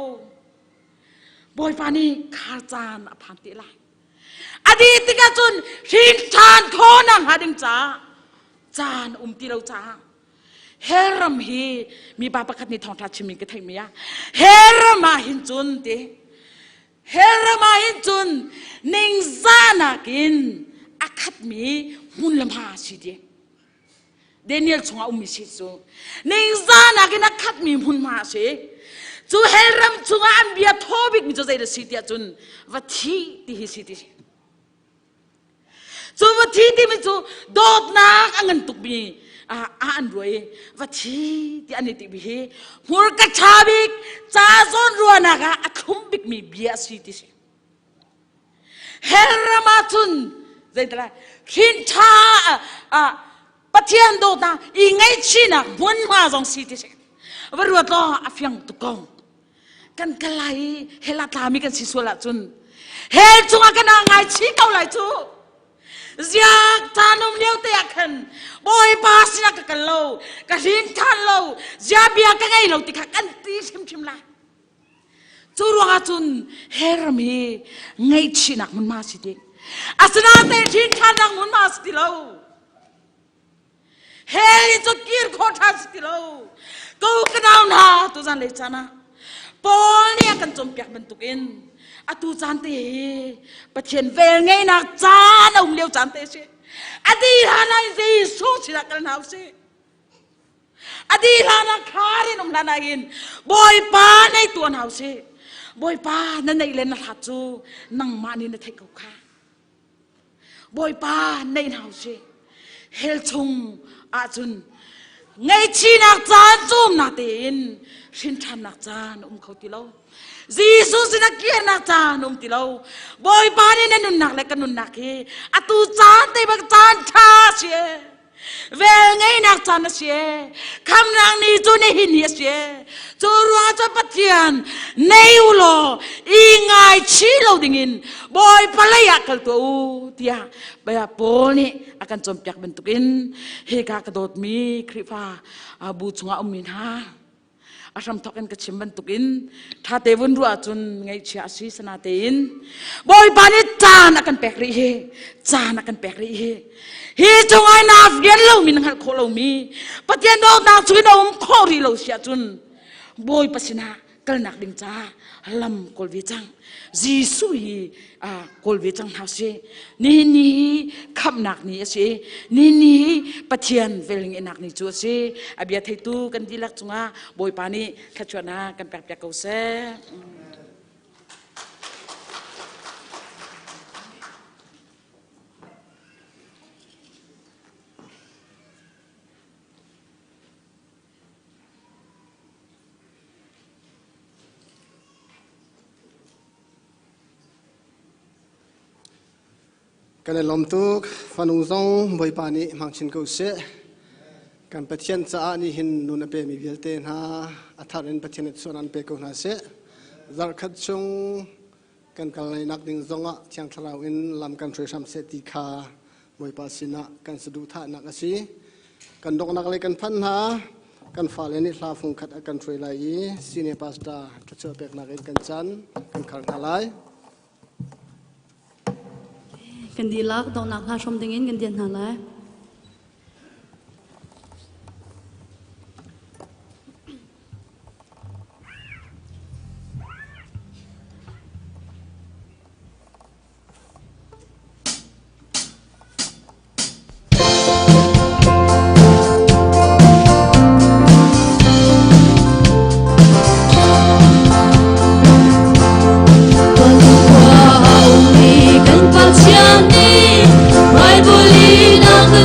บอยปานีขาจานอภันติไลอดีตกันจนชินชานโคนังหาดิงจ้าจานตีเราจ้าเฮรมฮีมีบาปกัดในทองทัชมิงก็ไทยมีอะเฮรมาหินจุนตีเฮรมาหินจุนนิงซานากินอาคัดมีมุนลำหาสิดีเดนิเอลชงอาอุมิสิซูนิงซานากินอาคัดมีมุนมาสิ จูเฮรัมจูงอันเบียทอบิกมิจูใจเดสิติอาจุนวัดที่ที่ฮิสิติจูวัดที่ที่มิจูโดดนักอันตุกบีอันรวยวัดที่ที่อันนี้ติบีหัวกระชาบิกจ้าซอนรัวนักอัคลุมบิกมีเบียสิติเฮรัมอาจุนใจตระหินชาปะเทียนโดดนักอีไงชีนักวนมาจงสิติว่ารัวต่ออาฟิยังตุกงกันกลายเฮลาตามีกันสิสวละจุนเฮลจงอากันง่ายชี้เกาไหลจูจากจานมเลี้ยวเตะกันบอยปาสินักกันโลกันหินทันโลจากเบียกันไงโลติกันตีชิมละจูรัวจุนเฮรมีไงชี้นักมันมาสิเดอาสนาเตะหินทันนักมันมาสิโลเฮลิจุกีร์โคตรสิโลกูกันเอาหน้าตุจันเลยจานะปอเนี่ยกันจมเปียกบรรทุกอินอตุจันเตะปะเทียนเวงไงนักจานเอาเลี้ยวจันเตะสิอดีตฮานาจีสู้สินักกันหาวสิอดีตฮานาคารินมลานาอินบอยป้าในตัวหาวสิบอยป้านั่นในเลนหัดจูนั่งมานี่ในไทยเขาค่ะบอยป้าในหาวสิเฮลชงอาจุนไงชีนักจานจุ่มนักเตียนชินทันนักจานเขาติโลจีซูสินักเกียนักจานติโลบอยปานี่นั่นนุนนักเล็กกันนุนนักเฮอตูจานเตบักจานชาเสียเวงไงนักจานเสียคำนางนี้จูนี่หินเสียจูรัวจูปัจจัยในอุโลอีไงชีโลดิ่งินบอยพลายกัลตัวเตียบายปอนี่akan compiak bentukin heka kedot mi kripa abu chunga umin ha asam token kecim bentukin thate bun ru achun ngai chia si sanatein boy pani chan akan pekri he chan akan pekri he hi chungai na fian lo min hal kholo mi patien do na chui no khori lo sia chun boy pasina kalnak ding cha lam kolvi chang jisu hi kolvi chang hause ni kham nak ni ase ni pathian veling enak ni chu ase abia thaitu kan dilak chunga boy pani khachwana kan pek pek ko seกันในลมตุกฟันุงซงบอยปานีมังชินกุเสกันปะเทียนจ้านี่หินนุนเปมีเวลเตนฮาอัฐารินปะเทียนส่วนนั้นเปกุนาเสจักขัดชงกันกันในนักดิ่งซงอ่ะเชียงทราวอินลำกันช่วยทำเสติคาบอยปาสินะกันสะดุท่านักสิกันดกนักเลยกันพันหากันฝ่าเลนิลาฟุงขัดกันช่วยไหลซีเนปัสตาจะเชื่อเป็กนักเองกันจันกันขังอะไรกันดีลักดอกนักหาชมดิ่งอินกันเดียนหาเลย Hãy subscribe cho kênh Ghiền Mì Gõ để không bỏ lỡ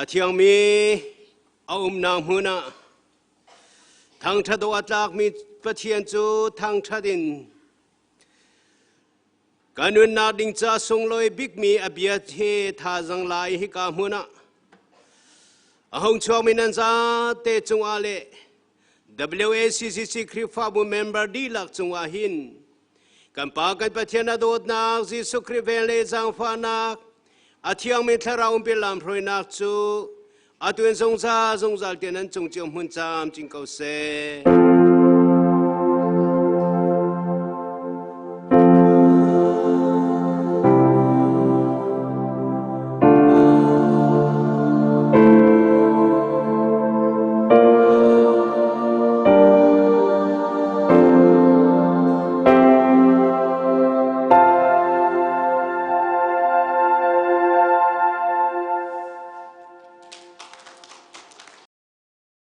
เทียงมีเอานางมือนะทางทัดวัดลักมีประเทียนจูทางทัดินการนุนนาดิงจะทรงลอยบิกมีอภิยเททาจังลายฮิกามือนะหงชวมินันซาเตจงอาเล WACCC คริฟ้าบุเมมเบอร์ดีลักจงอาหินกันปากันประเทียนโดดนักจิสุคริเวเลจังฟานักอาเทียงมีทาราวปิลามพรอยนักจูอาตุนทรงซาทรงจัลเตียนันจงเจียมหุ่นจามจิงเกาเซ